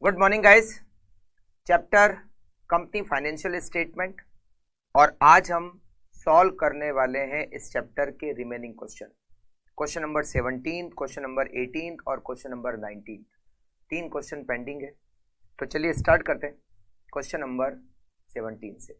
Good morning guys. Chapter company financial statement और आज हम सॉल्व करने वाले हैं इस चैप्टर के remaining question number 17, question number 18 और क्वेश्चन नंबर 19। 3 क्वेश्चन पेंडिंग है, तो चलिए स्टार्ट करते हैं क्वेश्चन नंबर 17 से।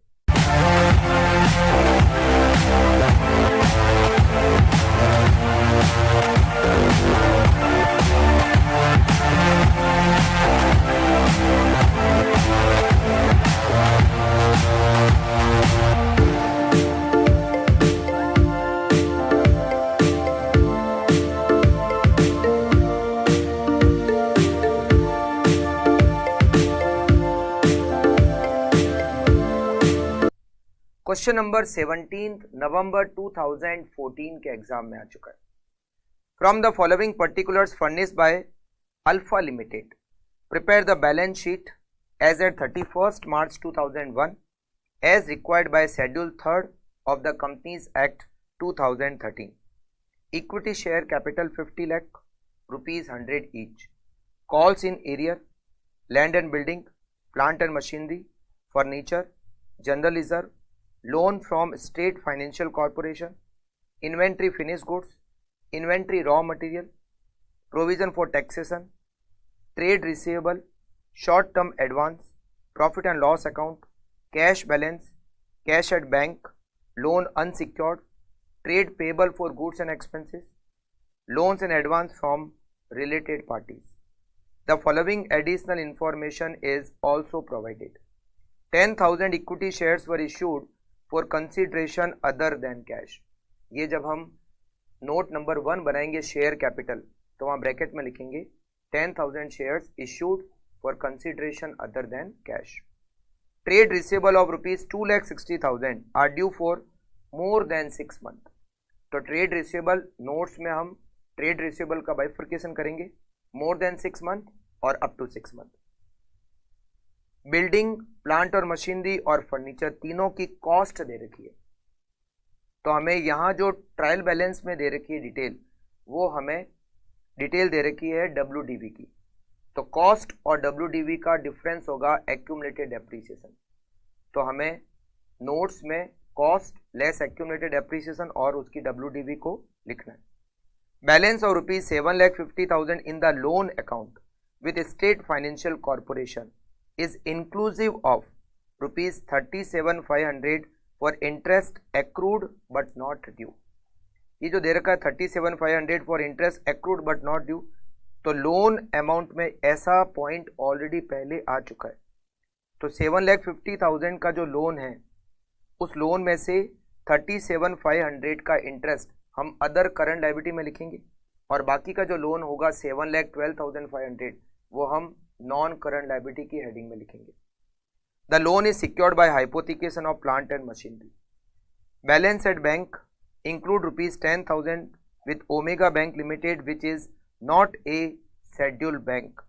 क्वेश्चन नंबर 17 नवंबर 2014 के एग्जाम में आ चुका है। From the following particulars furnished by alpha limited prepare the balance sheet as at 31st March 2001 as required by schedule 3rd of the companies act 2013। Equity share capital 50 lakh rupees 100 each। Calls in arrear, land and building, plant and machinery, furniture, general reserve, loan from state financial corporation, inventory finished goods, inventory raw material, provision for taxation, trade receivable, short term advance, profit and loss account, cash balance, cash at bank, loan unsecured, trade payable for goods and expenses, loans and advance from related parties. The following additional information is also provided. 10,000 equity shares were issued for consideration other than cash. ये जब हम note number 1 बनाएंगे share capital, तो वहाँ bracket में लिखेंगे 10,000 shares issued for consideration other than cash. Trade receivable of rupees 2,60,000 are due for more than 6 months। तो trade receivable notes में हम ट्रेड रिसीवेबल का बाइफर्केशन करेंगे, मोर देन 6 months और up to 6 months। Building, plant और machinery और furniture तीनों की कॉस्ट दे रखी है, तो हमें यहाँ जो ट्रायल बैलेंस में दे रखी है डिटेल, वो हमें डिटेल दे रखी है WDV की। तो कॉस्ट और WDV का डिफरेंस होगा एक्यूमुलेटेड डेप्रिसिएशन। तो हमें नोट्स में कॉस्ट लेस एक्यूमुलेटेड डेप्रिसिएशन और उसकी WDV को लिखना है। Balance of rupees 7,50,000 in the loan account with state financial corporation is inclusive of rupees 37,500 for interest accrued but not due। ये जो दे रखा है 37,500 for interest accrued but not due, तो लोन अमाउंट में ऐसा पॉइंट ऑलरेडी पहले आ चुका है। तो 7,50,000 का जो लोन है, उस लोन में से 37,500 का इंटरेस्ट हम अदर करंट लायबिलिटी में लिखेंगे और बाकी का जो लोन होगा 7,12,500 वो हम नॉन करंट लायबिलिटी की हेडिंग में लिखेंगे। The loan is secured by hypothecation of plant and machinery. Balance at bank include rupees 10,000 with omega bank limited which is not a scheduled bank.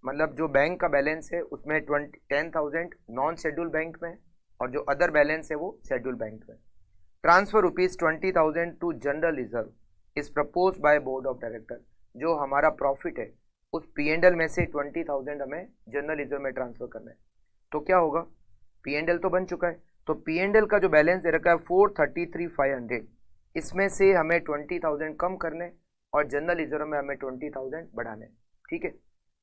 मतलब जो बैंक का balance है उसमें 10,000 non schedule bank में और जो अदर बैलेंस है वो शेड्यूल बैंक में। Transfer rupees 20,000 to general reserve is propose by board of director. जो हमारा प्रॉफिट है उस P&L में से 20,000 हमें जनरल रिजर्व में ट्रांसफर करना है। तो क्या होगा, P&L तो बन चुका है, तो P&L का जो बैलेंस दे रखा है 433,500, इसमें से हमें 20,000 कम करने और जनरल रिजर्व में हमें 20,000 बढ़ाने। ठीक है,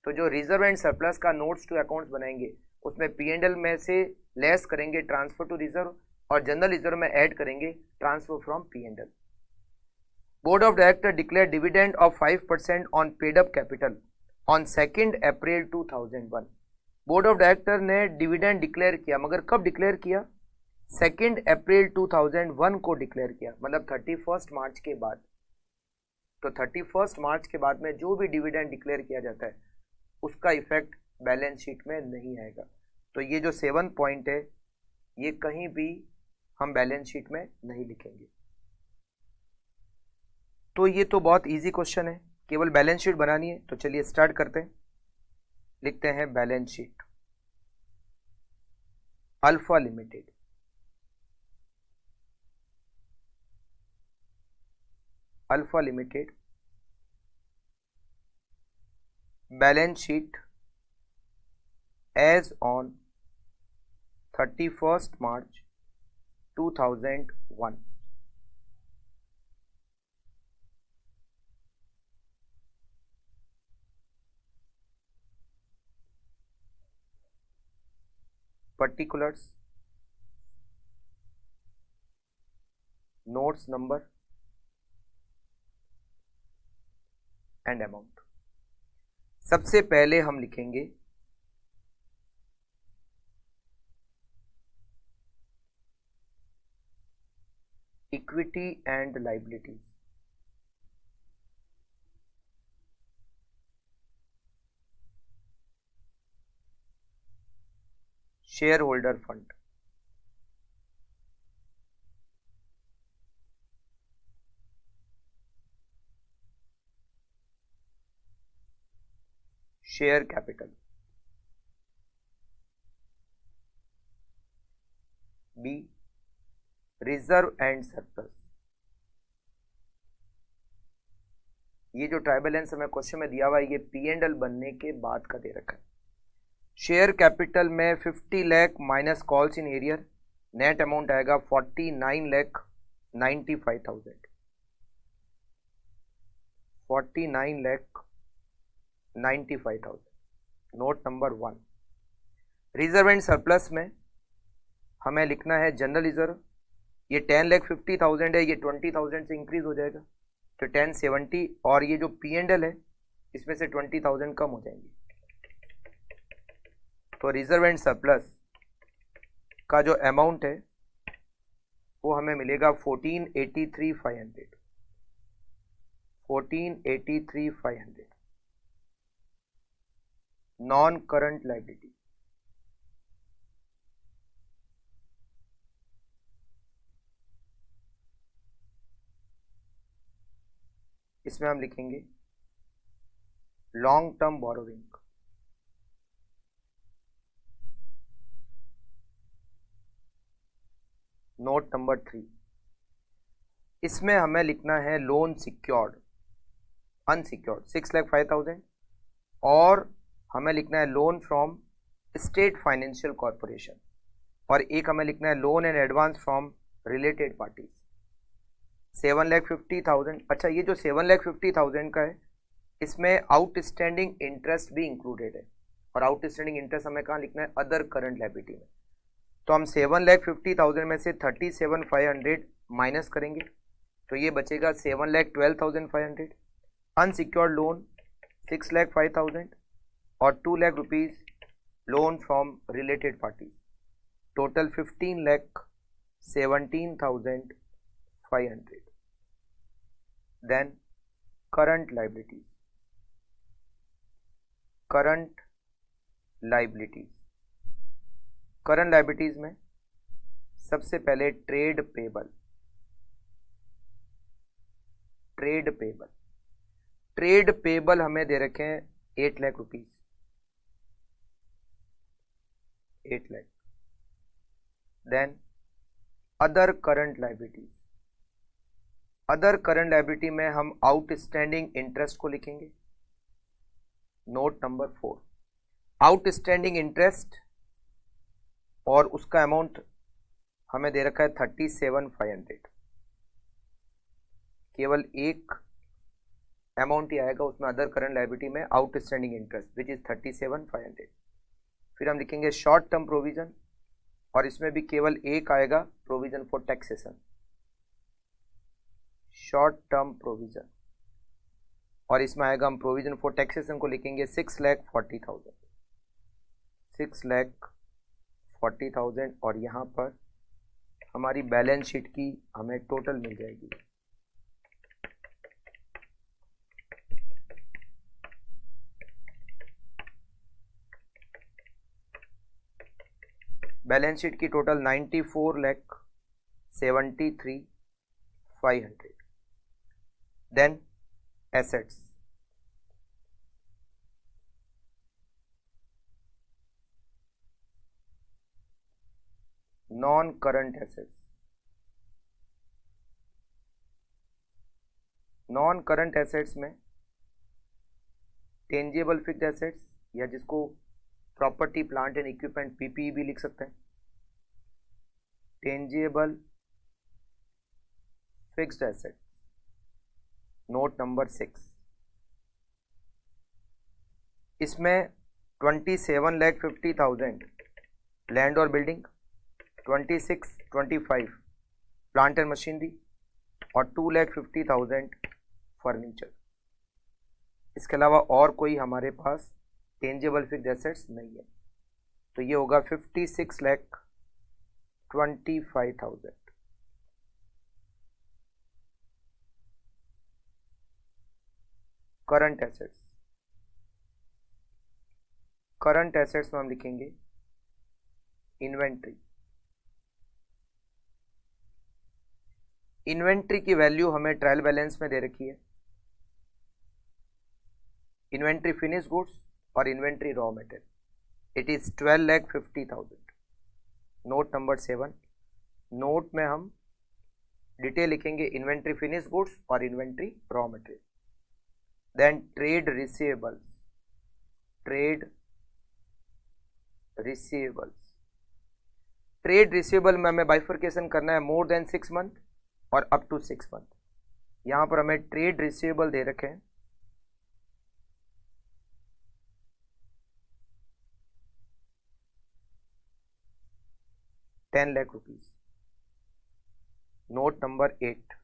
तो जो रिजर्व एंड सरप्लस का नोट्स टू अकाउंट्स बनाएंगे उसमें P&L में से लेस करेंगे ट्रांसफर टू रिजर्व और जनरल रिजर्व में ऐड करेंगे transfer from P&L। Board of Directors declared dividend of 5% on paid up capital on 2nd April 2001। Board of director ने डिविडेंड डिक्लेयर किया, मगर कब डिक्लेयर किया? 2nd April 2001 को डिक्लेयर किया, मतलब 31st March के बाद। तो 31st March के बाद में जो भी डिविडेंड डिक्लेयर किया जाता है उसका इफेक्ट बैलेंस शीट में नहीं आएगा। तो ये जो 7 पॉइंट है ये कहीं भी हम बैलेंस शीट में नहीं लिखेंगे। तो ये तो बहुत इजी क्वेश्चन है, केवल बैलेंस शीट बनानी है। तो चलिए स्टार्ट करते हैं, लिखते हैं balance sheet alpha limited. Alpha limited balance sheet as on 31st March 2001. Particulars, notes number and amount. सबसे पहले हम लिखेंगे equity and liabilities. Share holder fund, share capital. B reserve and surplus. ये जो ट्रायल बैलेंस हमें question में दिया हुआ है ये P&L बनने के बाद का दे रखा है. शेयर कैपिटल में 50 lakh minus calls in arrear, net amount आएगा 49,95,000. 49,95,000. Note number 1. Reserve and surplus में हमें लिखना है जनरल रिजर्व. ये 10,50,000 है, ये 20,000 से इंक्रीज हो जाएगा तो 1070, और ये जो P&L है इसमें से 20,000 कम हो जाएंगे. तो रिजर्व एंड सरप्लस का जो अमाउंट है वो हमें मिलेगा 14,83,500. 14,83,500. Non current liability. इसमें हम लिखेंगे long term borrowing. Note number 3. इसमें हमें लिखना है लोन सिक्योर्ड अनसिक्योर्ड 6,05,000, और हमें लिखना है loan from state financial corporation, और एक हमें लिखना है loan and advance from related parties 7,50,000. अच्छा, ये जो 7,50,000 का है इसमें आउटस्टैंडिंग इंटरेस्ट भी इंक्लूडेड है, और आउटस्टैंडिंग इंटरेस्ट हमें कहाँ लिखना है? अदर करंट लायबिलिटी में. तो हम 7,50,000 में से 37,500 माइनस करेंगे तो ये बचेगा 7,12,500. अनसिक्योर्ड लोन 6,05,000 और 2 lakh rupees loan from related parties, total 15,17,500. Then current liabilities. Current liabilities. Current liabilities में सबसे पहले trade payable. Trade payable. Trade payable हमें दे रखे हैं 8 lakh rupees. 8 lakh. Then other current liabilities. Other current liability में हम आउटस्टैंडिंग इंटरेस्ट को लिखेंगे. Note number 4. आउटस्टैंडिंग इंटरेस्ट और उसका अमाउंट हमें दे रखा है 37,500. केवल एक अमाउंट ही आएगा उसमें अदर करंट लायबिलिटी में, आउटस्टैंडिंग इंटरेस्ट विच इज 37,500. फिर हम लिखेंगे शॉर्ट टर्म प्रोविजन, और इसमें भी केवल एक आएगा provision for taxation. Short term provision, और इसमें आएगा हम प्रोविजन फॉर टैक्सेशन को लिखेंगे 6,40,000. 6,40,000, और यहाँ पर हमारी बैलेंस शीट की हमें टोटल मिल जाएगी. बैलेंस शीट की total 94,73,500. Then assets. Non current assets. Non current assets में टेंजेबल फिक्स्ड एसेट्स, या जिसको property plant and equipment PPE भी लिख सकते हैं, tangible fixed assets, note number 6। इसमें 27,50,000 लैंड और बिल्डिंग, 26,25 प्लांट एंड मशीनरी और 2,50,000 फर्नीचर। इसके अलावा और कोई हमारे पास टेंजेबल फिक्स्ड एसेट्स नहीं है, तो ये होगा 56,25,000। करंट एसेट्स, करंट एसेट्स में हम लिखेंगे इन्वेंट्री। इन्वेंट्री की वैल्यू हमें ट्रायल बैलेंस में दे रखी है, इन्वेंट्री फिनिश गुड्स और inventory raw material. It is 12,50,000। Note number 7। नोट में हम डिटेल लिखेंगे इन्वेंट्री फिनिश गुड्स और inventory raw material. Then trade receivables, trade receivables, trade receivable में हमें बाइफर्केशन करना है मोर देन 6 मंथ और अप टू 6 मंथ। यहां पर हमें ट्रेड रिसीवेबल दे रखे हैं 10 lakh rupees. Note number 8,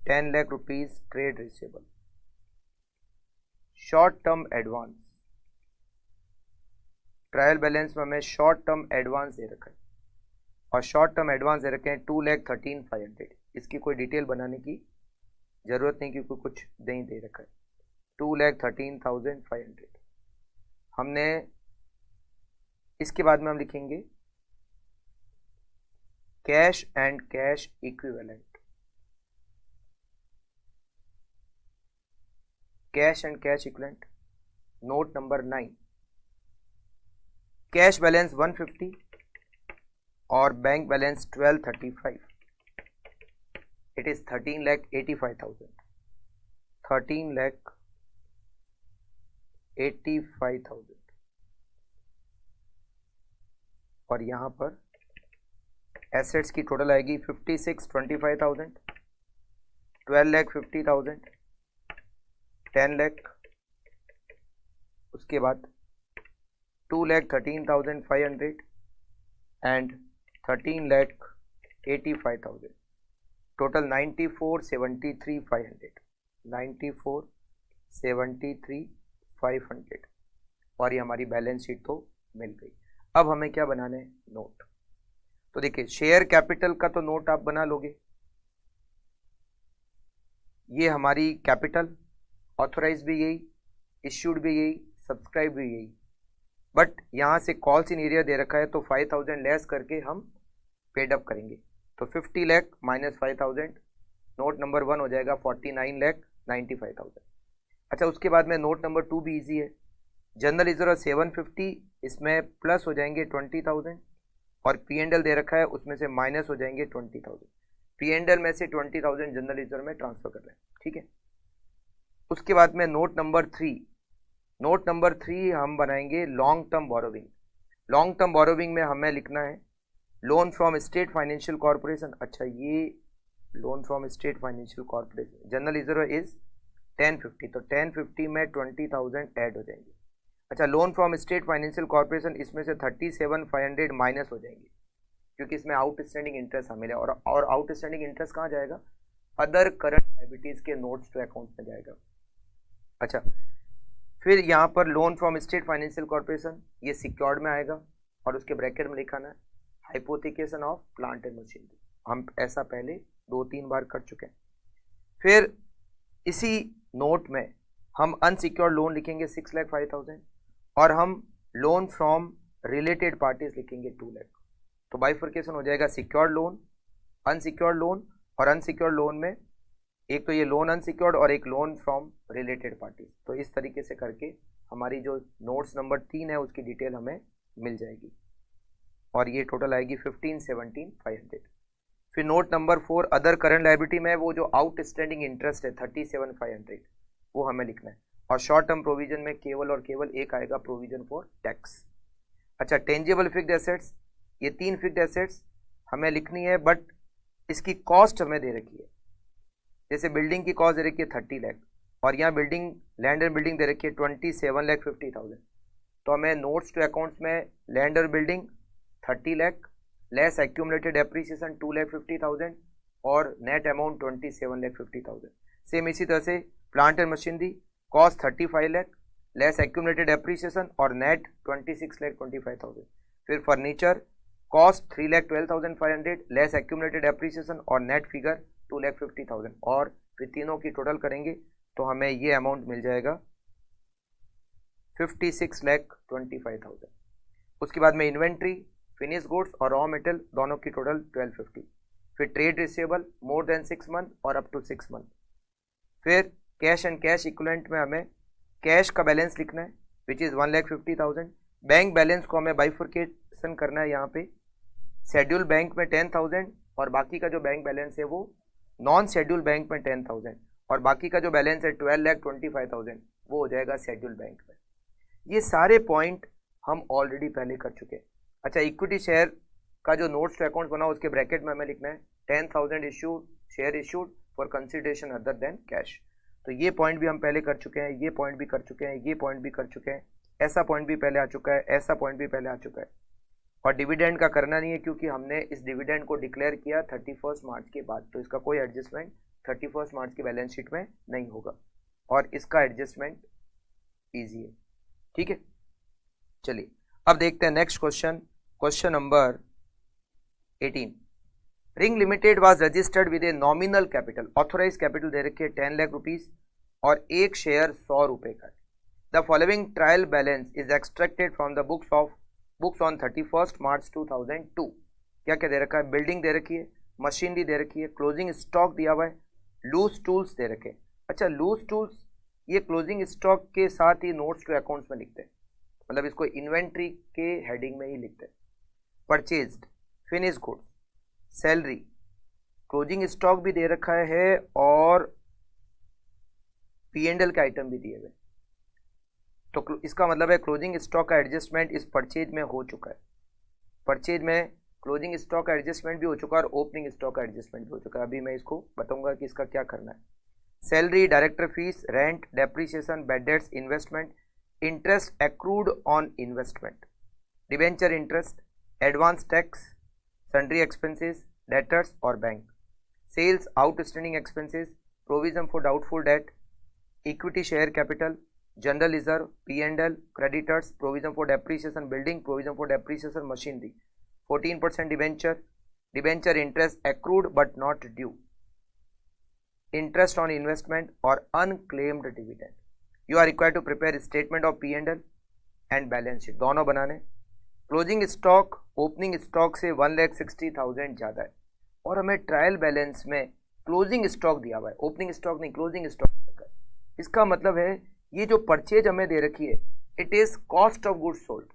10 lakh rupees trade receivable. Short term advance, trial balance में हमें शॉर्ट टर्म एडवांस दे रखा है और शॉर्ट टर्म एडवांस दे रखे हैं 2,13,500। इसकी कोई डिटेल बनाने की जरूरत नहीं क्योंकि कुछ नहीं दे रखा है। 2,13,500 हमने। इसके बाद में हम लिखेंगे cash and cash equivalent, cash and cash equivalent. Note number 9, cash balance 150 और बैंक बैलेंस 1235। It is 13,85,000, 13,85,000। और यहां पर एसेट्स की टोटल आएगी 56,25,000, 12,50,000, 10 लाख, उसके बाद 2,13,500 एंड 13,85,000। टोटल 94,73,500, 94,73,500। और ये हमारी बैलेंस शीट तो मिल गई। अब हमें क्या बनाना है? नोट। तो देखिए शेयर कैपिटल का तो नोट आप बना लोगे, ये हमारी कैपिटल, ऑथोराइज भी यही, इश्यूड भी यही, सब्सक्राइब भी यही। बट यहाँ से कॉल्स इन एरिया दे रखा है तो 5,000 लेस करके हम पेड अप करेंगे। तो 50 लाख माइनस 5,000, नोट नंबर 1 हो जाएगा 49,95,000। अच्छा, उसके बाद में नोट नंबर 2 भी इजी है। जनरल रिजर्व 750, इसमें प्लस हो जाएंगे 20,000 और P&L दे रखा है उसमें से माइनस हो जाएंगे 20,000। P&L में से 20,000 जनरल रिजर्व में ट्रांसफर कर रहे हैं, ठीक है। उसके बाद में नोट नंबर 3, नोट नंबर 3 हम बनाएंगे long term borrowing. Long term borrowing में हमें लिखना है loan from state financial corporation. अच्छा, ये loan from state financial corporation, general reserve is 1050, तो 1050 में 20,000 ऐड हो जाएंगे। अच्छा, loan from state financial corporation, इसमें से 37,500 माइनस हो जाएंगे क्योंकि इसमें आउटस्टैंडिंग इंटरेस्ट हमें है और आउटस्टैंडिंग इंटरेस्ट कहाँ जाएगा? अदर करंट लायबिलिटीज के नोट्स टू अकाउंट्स में जाएगा। अच्छा, फिर यहाँ पर loan from state financial corporation, ये सिक्योर्ड में आएगा और उसके ब्रैकेट में लिखाना है hypothecation of plant and machinery. हम ऐसा पहले 2-3 बार कर चुके हैं। फिर इसी नोट में हम अनसिक्योर्ड लोन लिखेंगे 6,05,000 और हम लोन फ्रॉम रिलेटेड पार्टीज लिखेंगे 2 लाख। तो बाइफर्केशन हो जाएगा सिक्योर्ड लोन, अनसिक्योर्ड लोन, और अनसिक्योर्ड लोन में एक तो ये लोन अनसिक्योर्ड और एक लोन फ्रॉम रिलेटेड पार्टीज। तो इस तरीके से करके हमारी जो नोट्स नंबर 3 है उसकी डिटेल हमें मिल जाएगी और ये टोटल आएगी 15,17,500। फिर note number 4 other current liability में वो जो आउटस्टैंडिंग इंटरेस्ट है 37,500 वो हमें लिखना है और शॉर्ट टर्म प्रोविजन में केवल और केवल एक आएगा, प्रोविजन फॉर टैक्स। अच्छा, टेंजिबल फिक्स्ड एसेट्स, ये 3 फिक्स्ड एसेट्स हमें लिखनी है, बट इसकी कॉस्ट हमें दे रखी है। जैसे बिल्डिंग की कॉस्ट दे रखी है 30 लाख और यहाँ बिल्डिंग, लैंड एंड बिल्डिंग दे रखी है 27,50,000। तो हमें नोट्स टू अकाउंट्स में लैंड और building 30 lakh less accumulated appreciation 2,50,000 और नेट अमाउंट 27,50,000। सेम इसी तरह से plant and machinery cost 35 lakh less accumulated appreciation और नेट 26,25,000। फिर furniture cost 3,12,500 less accumulated appreciation और नेट फिगर 2,50,000। और फिर तीनों की टोटल करेंगे तो हमें ये अमाउंट मिल जाएगा 56,25,000। उसके बाद में इन्वेंट्री, फिनिश गुड्स और रॉ मेटेरियल दोनों की टोटल 1250। फिर ट्रेड रिसीवेबल मोर देन 6 मंथ और अप टू 6 मंथ। फिर कैश एंड कैश इक्विवेलेंट में हमें कैश का बैलेंस लिखना है विच इज़ 1,50,000। बैंक बैलेंस को हमें बाइफर्केशन करना है, यहाँ पे शेड्यूल बैंक में 10,000 और बाकी का जो बैंक बैलेंस है वो नॉन शेड्यूल बैंक में 10,000 और बाकी का जो बैलेंस है 12,25,000 वो हो जाएगा शेड्यूल बैंक में। ये सारे पॉइंट हम ऑलरेडी पहले कर चुके हैं। अच्छा, इक्विटी शेयर का जो नोट्स टू अकाउंट बना उसके ब्रैकेट में हमें लिखना है 10,000 issued share issued for consideration other than cash. तो ये पॉइंट भी हम पहले कर चुके हैं, ये पॉइंट भी कर चुके हैं, ये पॉइंट भी कर चुके हैं, ऐसा पॉइंट भी पहले आ चुका है, ऐसा पॉइंट भी पहले आ चुका है। और डिविडेंड का करना नहीं है क्योंकि हमने इस डिविडेंड को डिक्लेयर किया 31 मार्च के बाद, तो इसका कोई एडजस्टमेंट 31 मार्च की बैलेंस शीट में नहीं होगा और इसका एडजस्टमेंट ईजी है। ठीक है, चलिए अब देखते हैं next question, question number 18। Ring Limited was registered with a nominal capital, authorise capital दे रखी है 10 लाख रुपीज और एक शेयर 100 रुपए का। The following trial balance is extracted from the books on 31 मार्च 2002। क्या क्या दे रखा है? बिल्डिंग दे रखी है, मशीनरी दे रखी है, क्लोजिंग स्टॉक दिया हुआ है, लूज टूल्स दे रखे हैं। अच्छा, लूज टूल्स ये क्लोजिंग स्टॉक के साथ ही नोट्स टू अकाउंट्स में लिखते हैं, मतलब इसको इन्वेंट्री के हेडिंग में ही लिखते हैं। Purchased, finish goods, salary, closing stock भी दे रखा है और P&L के आइटम भी दिए हुए। तो इसका मतलब है क्लोजिंग स्टॉक का एडजस्टमेंट इस परचेज में हो चुका है। परचेज में क्लोजिंग स्टॉक का एडजस्टमेंट भी हो चुका है और ओपनिंग स्टॉक का एडजस्टमेंट भी हो चुका है। अभी मैं इसको बताऊंगा कि इसका क्या करना है। Salary, director fees, rent, depreciation, bad debts, investment, interest accrued on investment, debenture interest, advance tax, sundry expenses, debtors और bank, sales, outstanding expenses, provision for doubtful debt, equity share capital, general reserve, P&L, creditors, provision for depreciation building, provision for depreciation machinery, 14% debenture interest accrued but not due, interest on investment और unclaimed dividend. You are required to prepare statement of P&L and balance sheet, दोनों बनाने। Closing stock opening stock से 1,60,000 ज़्यादा है और हमें trial balance में closing stock दिया हुआ है, ओपनिंग स्टॉक नहीं, क्लोजिंग स्टॉक। इसका मतलब है ये जो परचेज हमें दे रखी है it is cost of goods sold,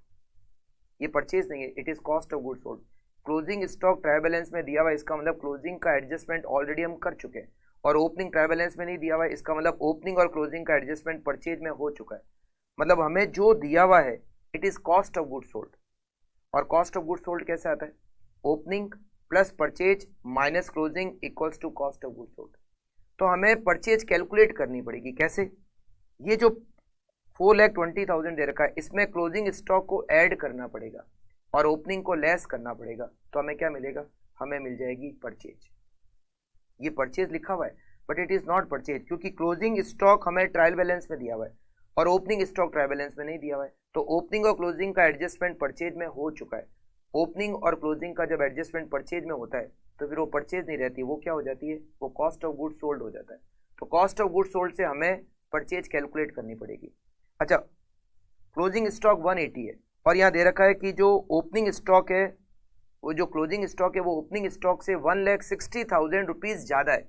ये परचेज नहीं है, it is cost of goods sold. Closing stock trial balance में दिया हुआ है, इसका मतलब क्लोजिंग का एडजस्टमेंट ऑलरेडी हम कर चुके हैं। और ओपनिंग ट्रायल बैलेंस में नहीं दिया हुआ है, इसका मतलब ओपनिंग और क्लोजिंग का एडजस्टमेंट परचेज में हो चुका है। मतलब हमें जो दिया हुआ है it is cost of goods sold. और कॉस्ट ऑफ गुड्स सोल्ड कैसे आता है? Opening plus purchase minus closing equals to cost of goods sold. तो हमें परचेज कैलकुलेट करनी पड़ेगी। कैसे? ये जो 4,20,000 दे रखा है इसमें क्लोजिंग स्टॉक को ऐड करना पड़ेगा और ओपनिंग को लेस करना पड़ेगा। तो हमें क्या मिलेगा? हमें मिल जाएगी परचेज। ये परचेज लिखा हुआ है but it is not purchase क्योंकि क्लोजिंग स्टॉक हमें ट्रायल बैलेंस में दिया हुआ है और ओपनिंग स्टॉक ट्रायल बैलेंस में नहीं दिया हुआ है। तो ओपनिंग और क्लोजिंग का एडजस्टमेंट परचेज में हो चुका है। ओपनिंग और क्लोजिंग का जब एडजस्टमेंट परचेज में होता है तो फिर वो परचेज नहीं रहती, वो क्या हो जाती है? वो कॉस्ट ऑफ गुड्स सोल्ड हो जाता है। तो कॉस्ट ऑफ गुड्स सोल्ड से हमें परचेज कैलकुलेट करनी पड़ेगी। अच्छा, क्लोजिंग स्टॉक 180 है और यहाँ दे रखा है कि जो ओपनिंग स्टॉक है वो जो क्लोजिंग स्टॉक है वो ओपनिंग स्टॉक से 1,60,000 रुपीज़ ज़्यादा है।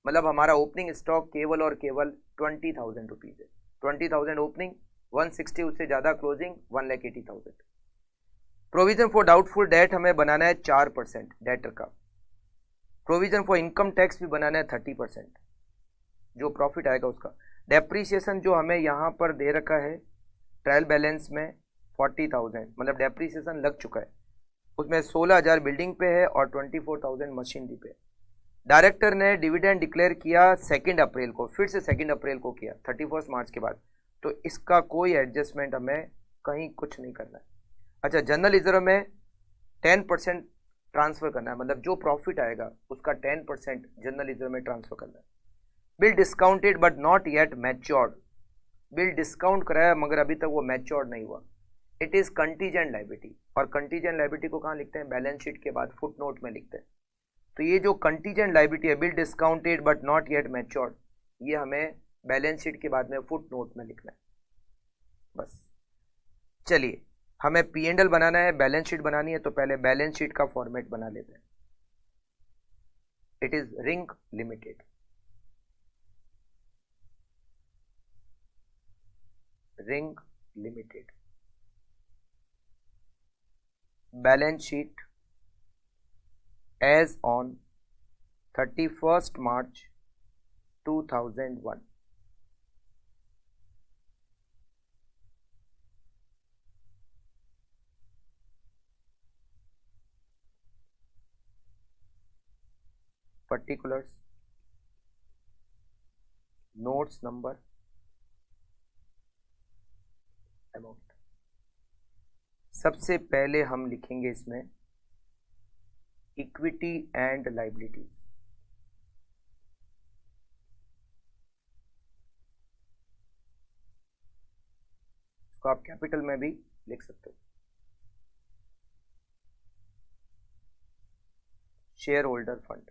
मतलब हमारा ओपनिंग स्टॉक केवल और केवल 20,000 रुपीज़ है। 20,000 ओपनिंग, 160 उससे ज़्यादा closing, 1,80,000। Provision for doubtful date हमें बनाना है 4% डेटर का। प्रोविजन फॉर इनकम टैक्स भी बनाना है 30%, जो प्रॉफिट आएगा उसका। डेप्रीसिएशन जो हमें यहाँ पर दे रखा है ट्रायल बैलेंस में 40,000, मतलब डेप्रीसिएशन लग चुका है, उसमें 16,000 बिल्डिंग पे है और 24,000 मशीनरी पे। डायरेक्टर ने डिविडेंड डिक्लेयर किया 2 अप्रैल को, फिर से 2 अप्रैल को किया 31 मार्च के बाद, तो इसका कोई एडजस्टमेंट हमें कहीं कुछ नहीं करना है। अच्छा, जनरल रिजर्व में 10% ट्रांसफर करना है, मतलब जो प्रॉफिट आएगा उसका 10% जनरल रिजर्व में ट्रांसफर करना है। Bill discounted but not yet matured, bill discount कराया मगर अभी तक वो मैच्योर्ड नहीं हुआ, इट इज कंटीजेंट लायबिलिटी। और कंटीजेंट लायबिलिटी को कहाँ लिखते हैं? बैलेंस शीट के बाद फुट नोट में लिखते हैं। तो ये जो कंटीजेंट लायबिलिटी है, bill discounted but not yet matured, ये हमें बैलेंस शीट के बाद में फुट नोट में लिखना है बस। चलिए, हमें P&L बनाना है, बैलेंस शीट बनानी है, तो पहले बैलेंस शीट का फॉर्मेट बना लेते हैं। It is ring limited, ring limited, balance sheet as on 31 March 2001। particulars, notes number, amount। सबसे पहले हम लिखेंगे इसमें इक्विटी एंड लायबिलिटीज। इसको आप कैपिटल में भी लिख सकते हो। Share holder fund,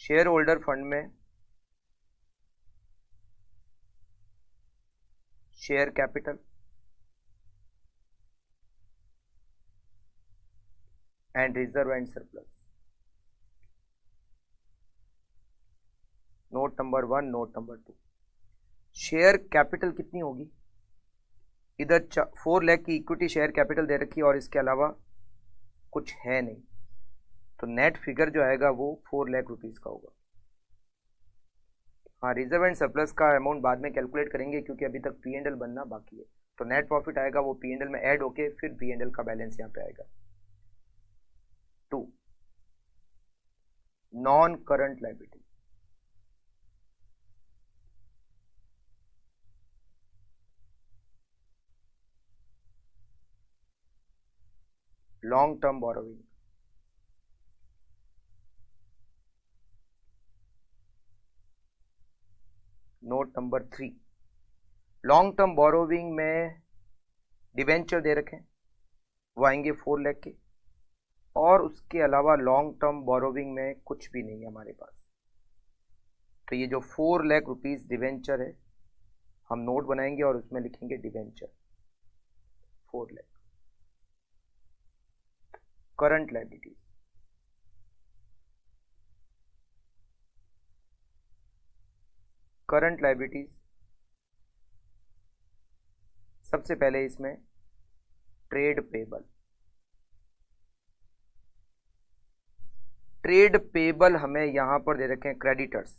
share holder fund में share capital and reserve and surplus. Note number 1, note number 2। Share capital कितनी होगी? इधर 4 लाख की इक्विटी शेयर कैपिटल दे रखी है और इसके अलावा कुछ है नहीं, तो नेट फिगर जो आएगा वो 4 लाख रुपीज का होगा। हाँ, रिजर्व एंड सरप्लस का अमाउंट बाद में कैलकुलेट करेंगे क्योंकि अभी तक P&L बनना बाकी है। तो नेट प्रॉफिट आएगा वो P&L में ऐड होके फिर P&L का बैलेंस यहाँ पे आएगा। 2, non current liability, long term borrowing, note number 3। Long term borrowing में डिवेंचर दे रखे हैं, वो आएंगे 4 लाख के, और उसके अलावा लॉन्ग टर्म बोरोइंग में कुछ भी नहीं है हमारे पास। तो ये जो 4 लाख रुपीज डिवेंचर है, हम नोट बनाएंगे और उसमें लिखेंगे debenture 4 lakh. Current liabilities, current liabilities सबसे पहले इसमें ट्रेड पेबल, ट्रेड पेबल हमें यहां पर दे रखे हैं creditors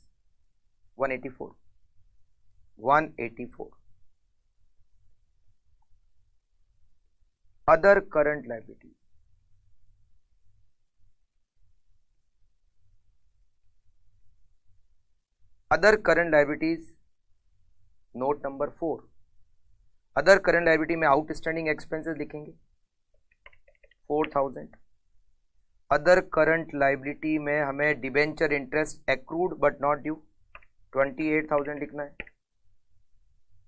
184, 184। Other current liabilities, other current liabilities note number 4। Other current liability में आउटस्टैंडिंग एक्सपेंसेस लिखेंगे 4,000। अदर करंट लायबिलिटी में हमें debenture interest accrued but not due 28,000 लिखना है,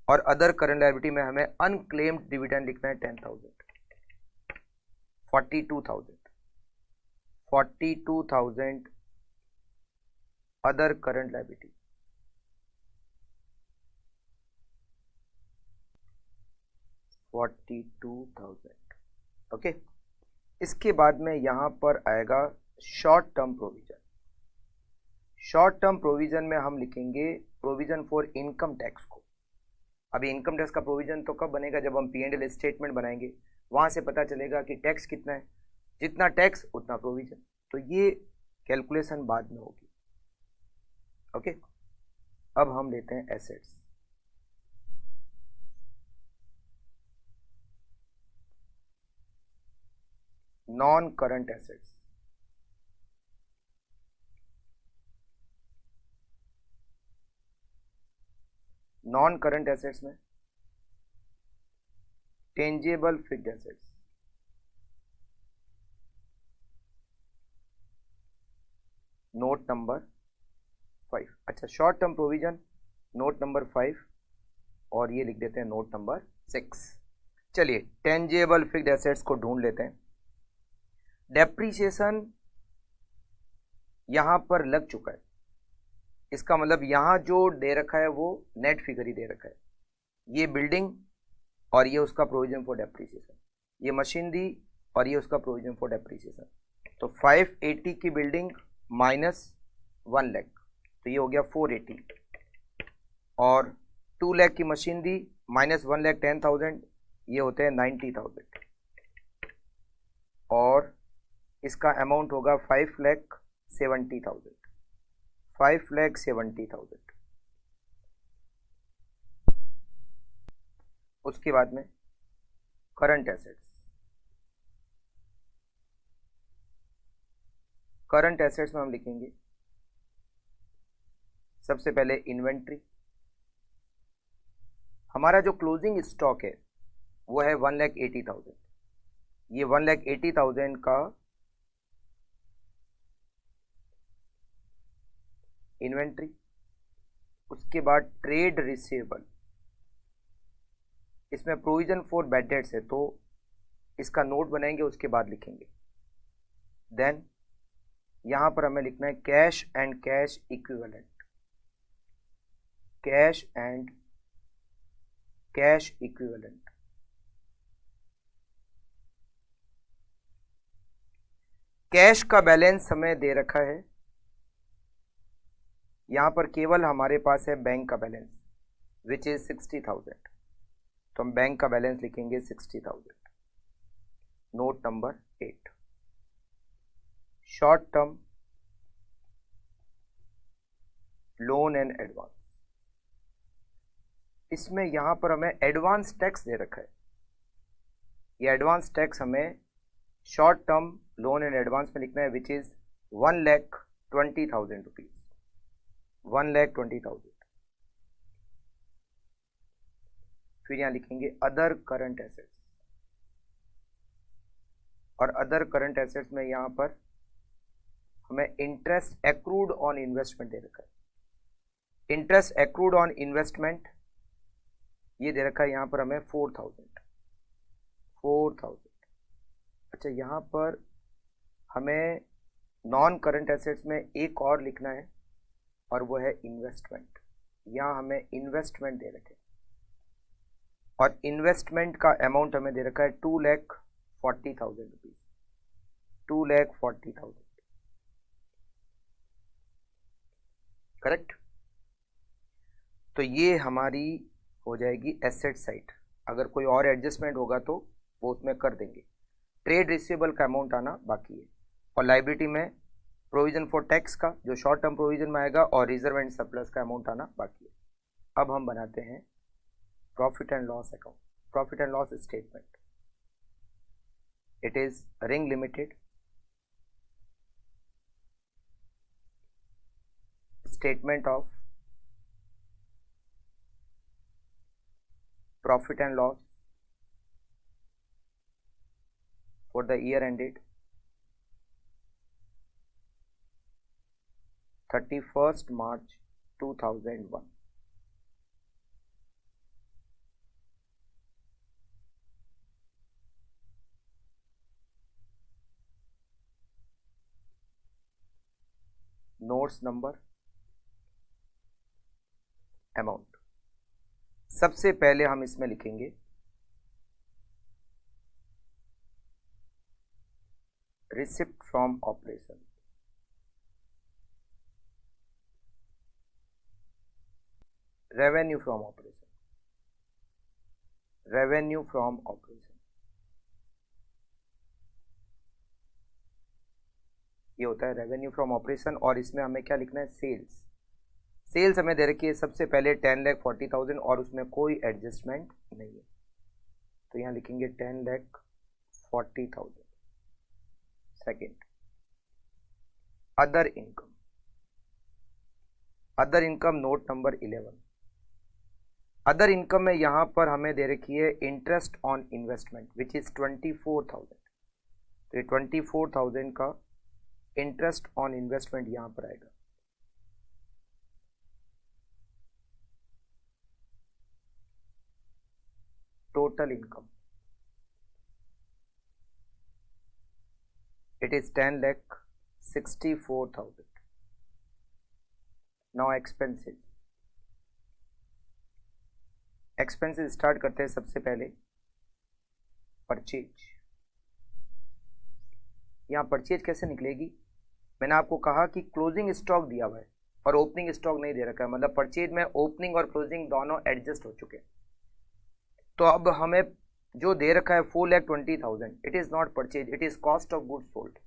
और अदर करंट लायबिलिटी में हमें अनक्लेम्ड डिविडेंड लिखना है 10,000, 42,000, 42,000 अदर करंट लायबिलिटी। ओके। इसके बाद में यहां पर आएगा short term provision. Short term provision में हम लिखेंगे प्रोविजन फॉर इनकम टैक्स को। अभी इनकम टैक्स का प्रोविजन तो कब बनेगा? जब हम P&L स्टेटमेंट बनाएंगे, वहां से पता चलेगा कि टैक्स कितना है, जितना टैक्स उतना प्रोविजन। तो ये कैलकुलेशन बाद में होगी। ओके, अब हम लेते हैं assets. Non current assets, non current assets में tangible fixed assets, note number 5। अच्छा, short term provision note number 5, और ये लिख देते हैं नोट नंबर 6। चलिए टेंजेबल फिक्स्ड एसेट्स को ढूंढ लेते हैं। डेप्रीसिएशन यहां पर लग चुका है, इसका मतलब यहां जो दे रखा है वो नेट फिगर ही दे रखा है। ये बिल्डिंग और ये उसका प्रोविजन फॉर डेप्रीसिएशन, ये मशीनरी और ये उसका प्रोविजन फॉर डेप्रीसिएशन। तो 580 की बिल्डिंग माइनस 1 लाख, तो ये हो गया 480, और 2 लाख की मशीनरी माइनस 1,10,000, ये होते हैं 90,000, और इसका अमाउंट होगा 5,70,000, 5,70,000। उसके बाद में करंट एसेट्स, करंट एसेट्स में हम लिखेंगे सबसे पहले इन्वेंट्री। हमारा जो क्लोजिंग स्टॉक है वो है 1,80,000, ये 1,80,000 का इन्वेंट्री। उसके बाद ट्रेड रिसीवेबल, इसमें प्रोविजन फॉर बैड डेट्स है तो इसका नोट बनाएंगे, उसके बाद लिखेंगे। देन यहां पर हमें लिखना है cash and cash equivalent, cash and cash equivalent. Cash का बैलेंस हमें दे रखा है, यहां पर केवल हमारे पास है बैंक का बैलेंस विच इज 60,000, तो हम बैंक का बैलेंस लिखेंगे 60,000, note number 8। Short term loan and advance, इसमें यहां पर हमें एडवांस टैक्स दे रखा है, ये एडवांस टैक्स हमें short term loan and advance में लिखना है विच इज 1,20,000 रुपीज, 1,20,000। फिर यहां लिखेंगे अदर करंट एसेट्स, और अदर करंट एसेट्स में यहां पर हमें इंटरेस्ट एक्रूड ऑन इन्वेस्टमेंट दे रखा है, इंटरेस्ट एक्रूड ऑन इन्वेस्टमेंट ये दे रखा है यहां पर हमें 4,000। अच्छा, यहां पर हमें नॉन करंट एसेट्स में एक और लिखना है और वो है इन्वेस्टमेंट, यहां हमें इन्वेस्टमेंट दे रखे, और इन्वेस्टमेंट का अमाउंट हमें दे रखा है 2,40,000 रुपीज, 2,40,000। करेक्ट, तो ये हमारी हो जाएगी एसेट साइड। अगर कोई और एडजस्टमेंट होगा तो वो उसमें कर देंगे। ट्रेड रिसीवेबल का अमाउंट आना बाकी है, और लाइबिलिटी में प्रोविजन फॉर टैक्स का जो शॉर्ट टर्म प्रोविजन में आएगा और रिजर्व एंड सरप्लस का अमाउंट आना बाकी है। अब हम बनाते हैं profit and loss account, profit and loss statement. It is ring limited, statement of profit and loss for the year ended 31st March 2001. Notes number, amount। सबसे पहले हम इसमें लिखेंगे receipt from operation, revenue from operation, revenue from operation. ये होता है revenue from operation, और इसमें हमें क्या लिखना है, सेल्स। सेल्स हमें दे रखी है सबसे पहले 10,40,000 और उसमें कोई एडजस्टमेंट नहीं है, तो यहाँ लिखेंगे 10,40,000। Second, other income. Other income note number 11। Other income में यहां पर हमें दे रखी है interest on investment which is 24,000। तो ये 24,000 का इंटरेस्ट ऑन इन्वेस्टमेंट यहां पर आएगा। Total income it is 10,64,000. Now expenses. Expenses start करते हैं सबसे पहले परचेज। यहाँ परचेज कैसे निकलेगी, मैंने आपको कहा कि क्लोजिंग स्टॉक दिया हुआ है और ओपनिंग स्टॉक नहीं दे रखा है, मतलब परचेज में ओपनिंग और क्लोजिंग दोनों एडजस्ट हो चुके हैं। तो अब हमें जो दे रखा है 4,20,000, it is not purchase, it is cost of goods sold.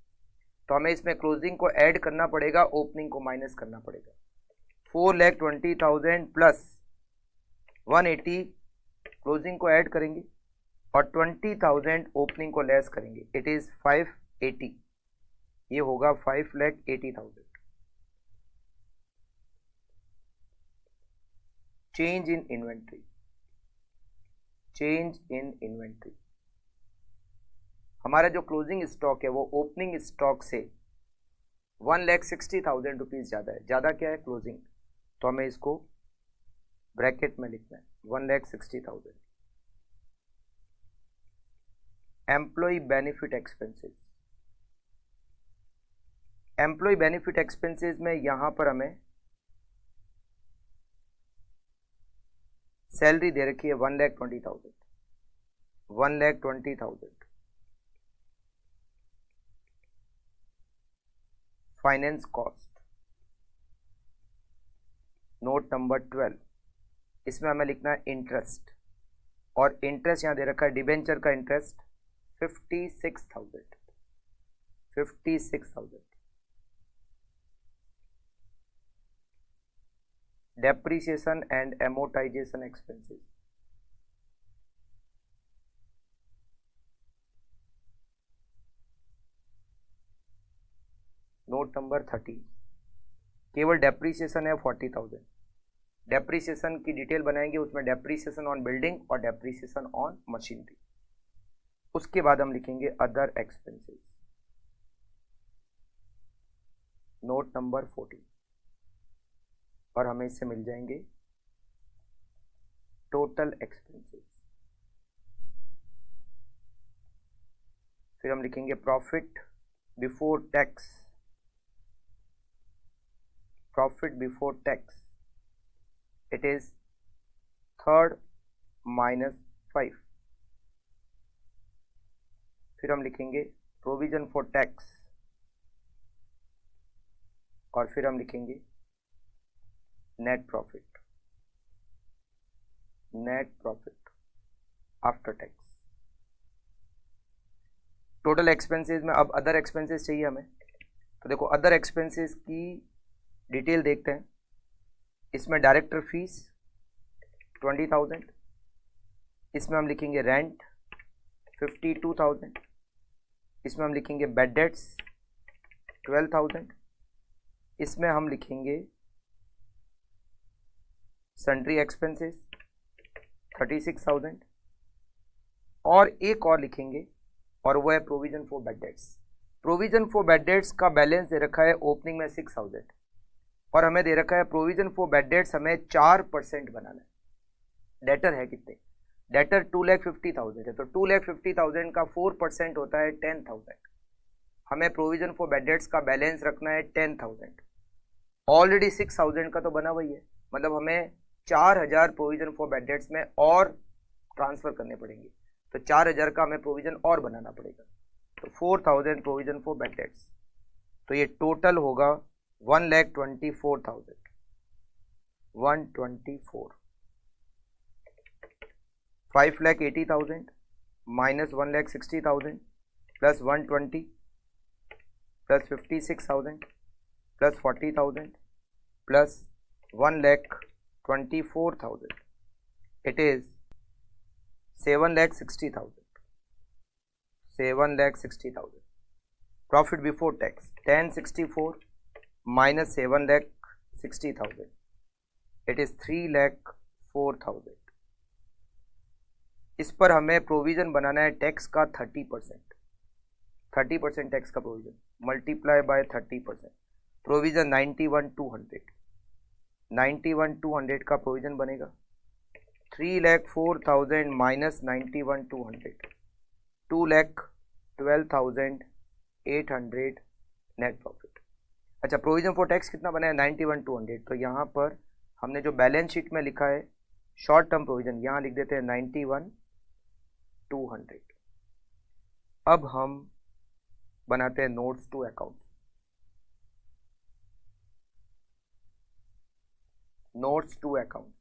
तो हमें इसमें क्लोजिंग को ऐड करना पड़ेगा, ओपनिंग को माइनस करना पड़ेगा। 4,20,000 प्लस 180 क्लोजिंग को ऐड करेंगे और 20,000 ओपनिंग को लेस करेंगे, इट इज 580। ये होगा 5,80,000। Change in inventory. Change in inventory, हमारा जो क्लोजिंग स्टॉक है वो ओपनिंग स्टॉक से 1,60,000 रुपीज ज्यादा है। ज्यादा क्या है, क्लोजिंग, तो हमें इसको ब्रैकेट में लिखना है 1,60,000। Employee benefit expenses. Employee benefit expenses में यहां पर हमें सैलरी दे रखी है 1,20,000। 1,20,000। फाइनेंस कॉस्ट नोट नंबर 12, इसमें हमें लिखना है इंटरेस्ट, और इंटरेस्ट यहां दे रखा है डिबेंचर का interest 56,000। 56,000। Depreciation and amortisation expenses, note number 13, केवल डेप्रीसिएशन है 40,000। डेप्रीसिएशन की डिटेल बनाएंगे, उसमें डेप्रीसिएशन ऑन बिल्डिंग और डेप्रीसिएशन ऑन मशीनरी। उसके बाद हम लिखेंगे अदर एक्सपेंसेस, नोट नंबर 14, और हमें इससे मिल जाएंगे टोटल एक्सपेंसेस। फिर हम लिखेंगे profit before tax. Profit before tax, it is 3rd - 5। फिर हम लिखेंगे प्रोविजन फॉर टैक्स, और फिर हम लिखेंगे net profit. Net profit after tax. Total expenses में अब अदर एक्सपेंसेस चाहिए हमें, तो देखो अदर एक्सपेंसेस की डिटेल देखते हैं। इसमें डायरेक्टर फीस 20,000, इसमें हम लिखेंगे रेंट 52,000, इसमें हम लिखेंगे बेड डेट्स 12,000, इसमें हम लिखेंगे सन्ड्री एक्सपेंसेस 36,000, और एक और लिखेंगे और वो है provision for bad debts. Provision for bad debts का बैलेंस दे रखा है ओपनिंग में 6,000, और हमें दे रखा है प्रोविजन फॉर बेड डेट्स हमें 4% बनाना है। डेटर है कितने, डेटर 2,50,000 है, तो 2,50,000 का 4% होता है 10,000। हमें प्रोविजन फॉर बेड डेट्स का बैलेंस रखना है 10,000। ऑलरेडी 6,000 का तो बना हुआ ही है, मतलब हमें 4,000 प्रोविजन फॉर बेड डेट्स में और ट्रांसफर करने पड़ेंगे, तो 4,000 का हमें प्रोविजन और बनाना पड़ेगा, तो 4,000 प्रोविजन फॉर बेड डेट्स। तो ये टोटल होगा 1,24,000। 124 5,80,000 - 1,60,000 plus 120 plus 56,000 plus 40,000 plus 1,24,000. It is 7,60,000. 7,60,000. Profit before tax 1064 minus 7,60,000. It is 3,04,000. इस पर हमें प्रोविजन बनाना है टैक्स का 30%. 30% टैक्स का प्रोविजन मल्टीप्लाई बाय 30%. प्रोविजन 91,200. 91,200 का प्रोविजन बनेगा. 3,04,000 माइनस 91,200 2,12,800 नेट प्रॉफिट. अच्छा, प्रोविजन फॉर टैक्स कितना बना है 91,200. तो यहाँ पर हमने जो बैलेंस शीट में लिखा है शॉर्ट टर्म प्रोविजन यहाँ लिख देते हैं 91,200. अब हम बनाते हैं notes to accounts. Notes to account.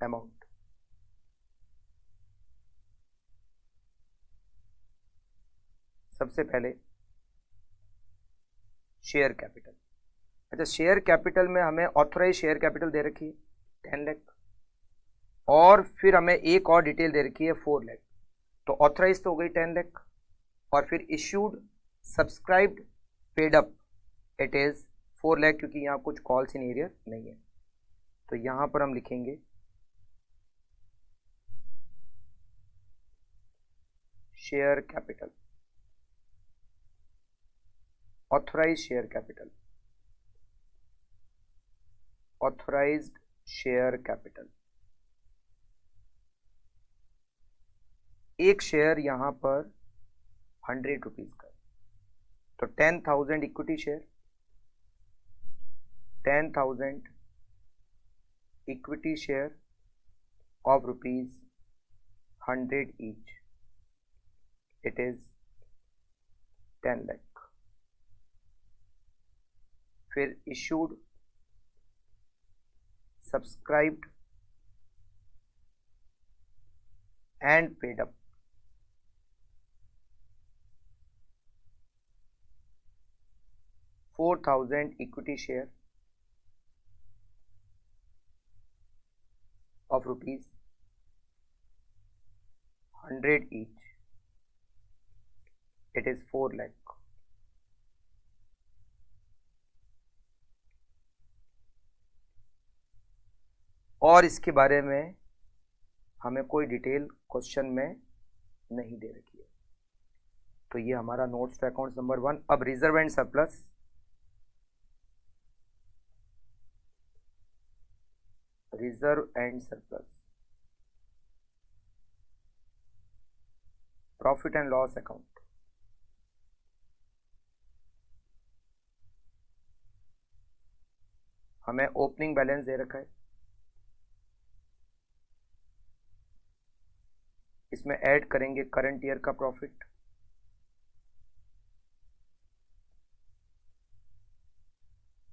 Amount. सबसे पहले शेयर कैपिटल. अच्छा, शेयर कैपिटल में हमें ऑथराइज शेयर कैपिटल दे रखी है 10 लाख और फिर हमें एक और डिटेल दे रखी है 4 लाख. तो ऑथराइज तो हो गई 10 लाख और फिर issued subscribed paid up it is 4 lakh क्योंकि यहाँ कुछ कॉल्स इन एरियर नहीं है. तो यहाँ पर हम लिखेंगे share capital, authorise share capital, authorised share capital. एक शेयर यहां पर 100 रुपीज का. तो 10,000 equity share, 10,000 equity share of ₹100 each. It is 10 lakh. फिर issued, subscribed and paid up 4,000 equity share of ₹100 each. It is 4 lakh. और इसके बारे में हमें कोई डिटेल क्वेश्चन में नहीं दे रखी है. तो ये हमारा नोट्स टू अकाउंट्स नंबर 1. अब reserve and surplus. Reserve and surplus, profit and loss account. हमें ओपनिंग बैलेंस दे रखा है. इसमें ऐड करेंगे करंट ईयर का प्रॉफिट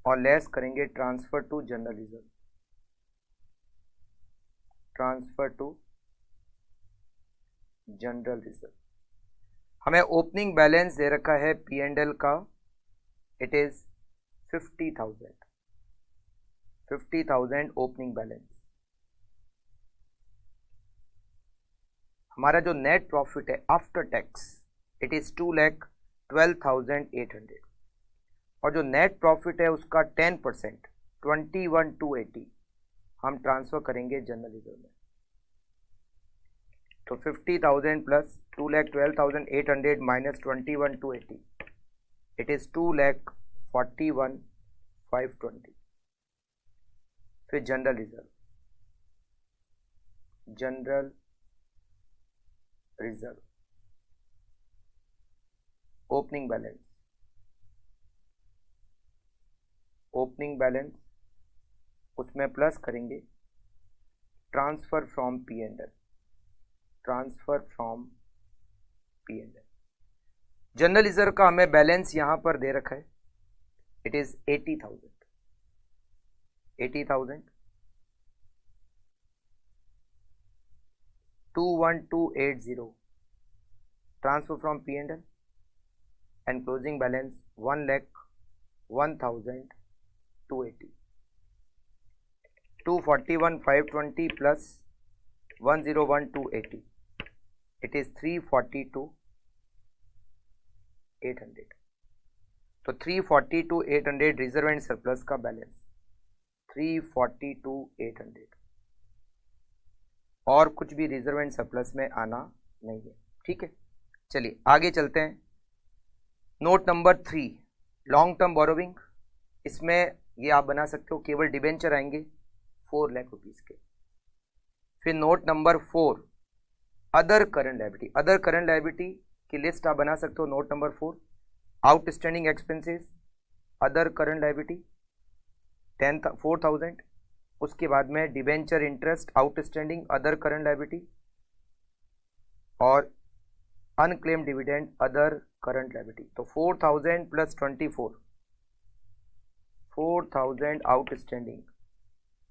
और लेस करेंगे transfer to general reserve. Transfer to general reserve. हमें ओपनिंग बैलेंस दे रखा है P&L का. It is 50,000. 50,000 opening balance. हमारा जो नेट प्रॉफिट है आफ्टर टैक्स इट इज 2,12,800 और जो नेट प्रॉफिट है उसका 10% 21,280 हम ट्रांसफर करेंगे जनरल रिजर्व में. तो 50,000 प्लस 2,12,800 माइनस 21,280 इट इज 2,41,520. फिर general reserve. General reserve opening balance. Opening balance उसमें प्लस करेंगे transfer from P&L. Transfer from P&L. General reserve का हमें बैलेंस यहां पर दे रखा है, it is 80,000 21280 transfer from P&L and closing balance 1,01,280 241,520 plus 101,280 it is 342,800. तो 342,800 रिजर्व एंड सरप्लस का बैलेंस 342,800 और कुछ भी रिजर्व एंड सरप्लस में आना नहीं है। ठीक है, चलिए आगे चलते हैं। Note number 3 long term borrowing, इसमें ये आप बना सकते हो, केवल डिबेंचर आएंगे 4 लाख रुपीज के। फिर note number 4 other current liability, other current liability की लिस्ट आप बना सकते हो। Note number 4 outstanding expenses other current liability 4,000, उसके बाद में debenture interest outstanding other current liability और unclaim dividend other current liability. तो 4,000 plus 24 4,000 outstanding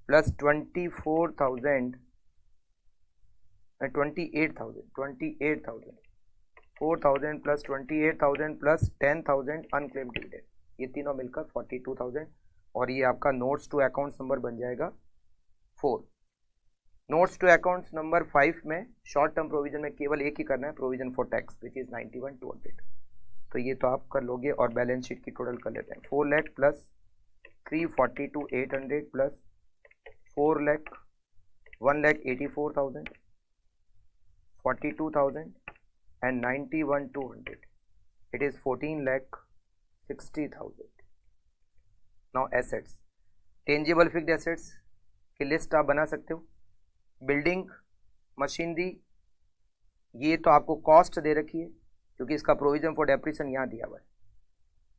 plus 28,000 4,000 plus 28,000 plus 10,000 unclaim dividend, ये तीनों मिलकर 42,000 और ये आपका नोट्स टू अकाउंट्स नंबर बन जाएगा 4। नोट्स टू अकाउंट्स नंबर 5 में शॉर्ट टर्म प्रोविजन में केवल एक ही करना है, provision for tax which is 91,200। तो ये तो आप कर लोगे और बैलेंस शीट की टोटल कर लेते हैं। 4 lakh plus 342,800 plus 4 lakh 1,84,000 42,000 and 91,200 it is 14,60,000। Now assets, tangible fixed assets की लिस्ट आप बना सकते हो। बिल्डिंग मशीनरी, ये तो आपको कॉस्ट दे रखी है क्योंकि इसका प्रोविजन फॉर डेप्रिसिएशन यहाँ दिया हुआ है।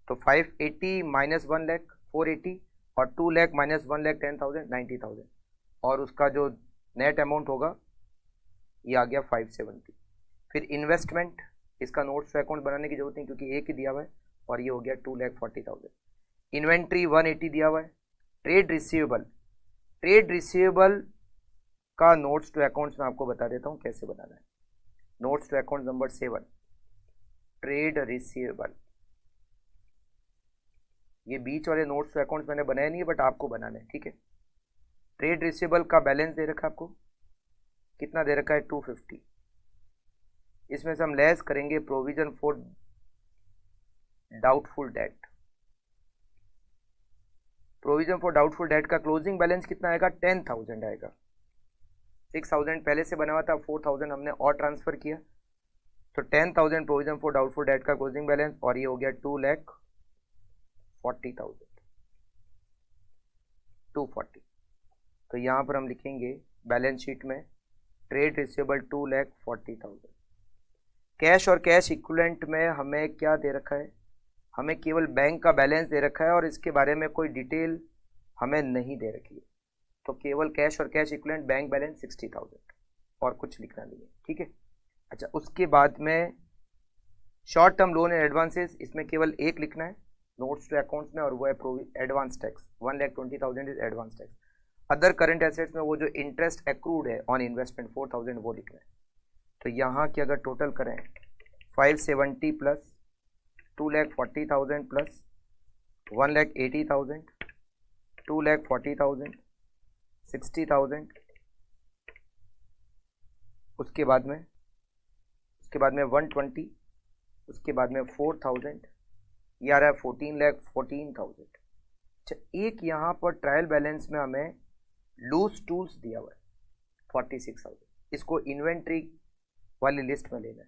तो 580 माइनस 1 लाख 480 और 2 लाख माइनस 1 लाख 10,000 90,000 और उसका जो नेट अमाउंट होगा ये आ गया 570। फिर इन्वेस्टमेंट, इसका नोट्स टू अकाउंट बनाने की जरूरत नहीं क्योंकि एक ही दिया हुआ है और ये हो गया 2,40,000। इन्वेंट्री 180 दिया हुआ है। ट्रेड रिसीवेबल का नोट्स टू अकाउंट्स में आपको बता देता हूँ कैसे बनाना है। Notes to account number 7 trade receivable, ये बीच वाले नोट्स टू अकाउंट्स मैंने बनाया नहीं है बट आपको बनाना है। ठीक है, ट्रेड रिसीवेबल का बैलेंस दे रखा है आपको, कितना दे रखा है 250। इसमें से हम लेस करेंगे provision for doubtful date. Provision for doubtful date का क्लोजिंग बैलेंस कितना आएगा 10,000 आएगा। 6,000 पहले से बना हुआ था, 4,000 हमने और ट्रांसफर किया तो 10,000 प्रोविजन फॉर डाउटफुल डेट का क्लोजिंग बैलेंस और ये हो गया 2,40,000 तो यहाँ पर हम लिखेंगे बैलेंस शीट में ट्रेड रिसीवेबल 2,40,000। कैश और कैश इक्विवेलेंट में हमें क्या दे रखा है, हमें केवल बैंक का बैलेंस दे रखा है और इसके बारे में कोई डिटेल हमें नहीं दे रखी है। तो केवल कैश और कैश इक्विवेलेंट बैंक बैलेंस 60,000 और कुछ लिखना नहीं है। ठीक है, अच्छा उसके बाद में short term loan and advances, इसमें केवल एक लिखना है नोट्स टू अकाउंट्स में और वो है advance tax 1,20,000 is advance tax. Other current assets में वो जो इंटरेस्ट एक्रूड है ऑन इन्वेस्टमेंट 4,000 वो लिखना है। तो यहाँ की अगर टोटल करें 570 प्लस 2,40,000 प्लस 1,80,000 2,40,000 60,000 उसके बाद में 120 उसके बाद में 4,000 ये आ रहा है 14,14,000। अच्छा एक यहाँ पर ट्रायल बैलेंस में हमें लूज टूल्स दिया हुआ है 46,000, इसको इन्वेंट्री वाली लिस्ट में लेना है।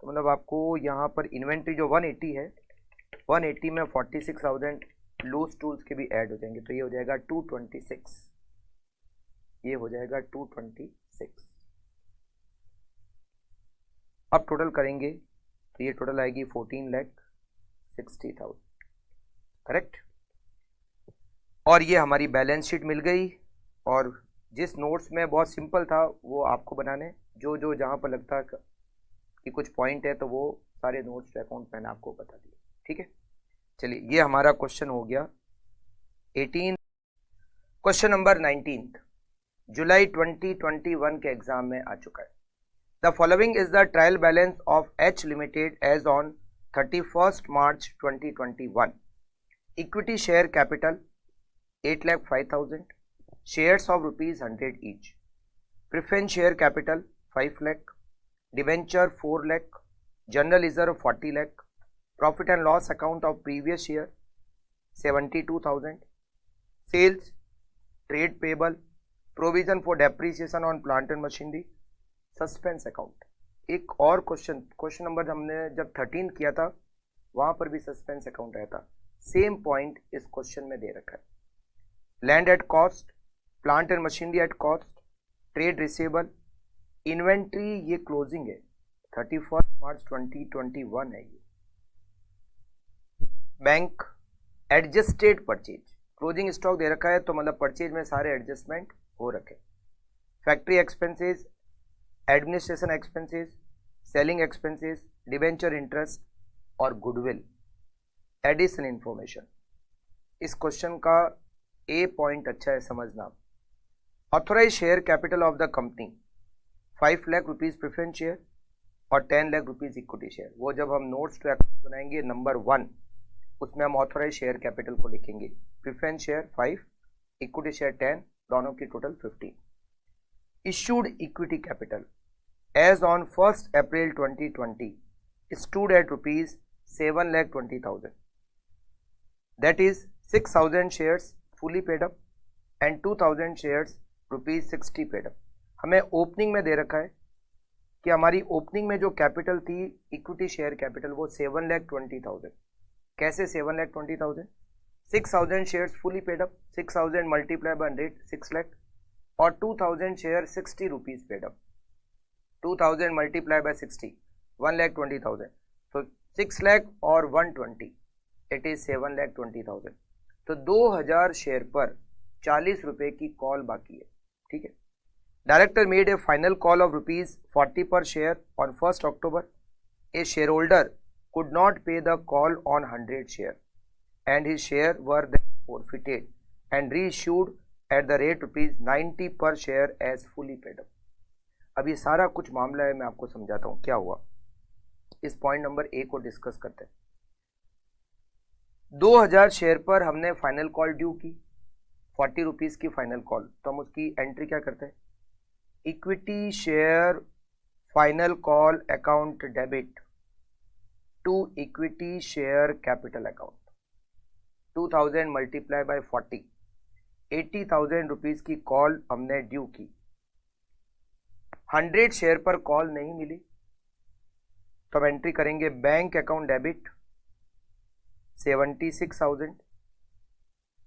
तो मतलब आपको यहाँ पर इन्वेंट्री जो 180 है 180 में 46,000 लूज टूल्स के भी ऐड हो जाएंगे तो ये हो जाएगा 226, ये हो जाएगा 226। अब टोटल करेंगे तो ये टोटल आएगी 14,60,000 करेक्ट। और ये हमारी बैलेंस शीट मिल गई और जिस नोट्स में बहुत सिंपल था वो आपको बनाने, जो जहाँ पर लगता कि कुछ पॉइंट है तो वो सारे नोट्स अकाउंट मैंने आपको बता दिए, ठीक है। चलिए ये हमारा क्वेश्चन हो गया 18। क्वेश्चन नंबर 19 जुलाई 2021 के एग्जाम में आ चुका है। The following is the trial balance of H limited as on 31 March 2021। Equity share capital 8,05,000, shares of ₹100 each, preference share capital 5 lakh, debenture 4 lakh, general reserve 40 lakh, profit and loss account of previous year 72,000, sales, trade payable, provision for depreciation on plant and machinery, suspense account. एक और question number हमने जब 13 किया था वहां पर भी suspense account आया था, सेम पॉइंट इस क्वेश्चन में दे रखा है। Land at cost, plant and machinery at cost, trade receivable, inventory ये क्लोजिंग है 31 मार्च 2021 है ये। Bank adjusted purchase, closing stock दे रखा है तो मतलब परचेज में सारे एडजस्टमेंट हो रखे। Factory expenses, administration expenses, selling expenses, debenture interest और गुडविल। एडिशन इंफॉर्मेशन, इस क्वेश्चन का ए पॉइंट अच्छा है समझना। Authorise share capital of the company 5 lakh rupees preference share और 10 लाख रुपीज इक्विटी शेयर। वो जब हम नोट्स टू अकाउंट बनाएंगे नंबर 1 उसमें हम ऑथोराइज शेयर कैपिटल को लिखेंगे। प्रेफरेंस शेयर 5, इक्विटी शेयर 10, दोनों की total 15। Issued equity capital as on 1 April 2020 stood at ₹7,20,000. That is 6,000 shares fully paid up and 2,000 shares ₹60 paid up. हमें ओपनिंग में दे रखा है कि हमारी ओपनिंग में जो कैपिटल थी इक्विटी शेयर कैपिटल वो 7,20,000। कैसे 7,20,000? 6,000 shares fully paid up, 6,000 multiply by 100 6 lakh और 2,000 share 60 rupees paid up. 2,000 multiply bye 60 1,20,000, तो 6 लाख और 120 इट इज 7,20,000। तो 2,000 शेयर पर 40 रुपए की कॉल बाकी है, ठीक है। Director made A final call of ₹40 पर share on 1 October. A share holder could not pay the call on 100 share and his share were then forfeited and reissued at the rate ₹90 per share as fully paid up. अब ये सारा कुछ मामला है, मैं आपको समझाता हूँ क्या हुआ। इस पॉइंट नंबर ए को डिस्कस करते हैं। 2,000 शेयर पर हमने फाइनल कॉल ड्यू की, 40 रुपीज की फाइनल कॉल, तो हम उसकी एंट्री क्या करते हैं? Equity share final call account debit to equity share capital account. 2,000 multiply by 40, 80,000 rupees की कॉल हमने ड्यू की। 100 शेयर पर कॉल नहीं मिली तो हम एंट्री करेंगे bank account debit 76,000,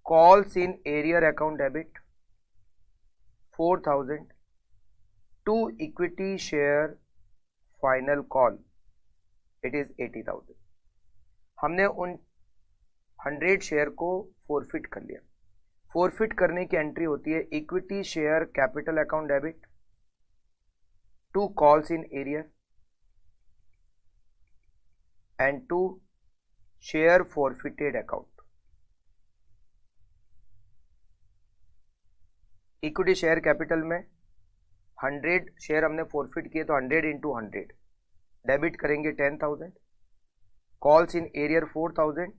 calls in arrear account debit 4,000 to equity share final call it is 80,000। हमने उन 100 शेयर को फोरफिट कर लिया। फोरफिट करने की एंट्री होती है equity share capital account debit to calls in arrear and to share forfeited account. Equity share capital में 100 शेयर हमने फोरफिट किए तो 100 into 100 डेबिट करेंगे 10,000, कॉल्स इन एरियर 4,000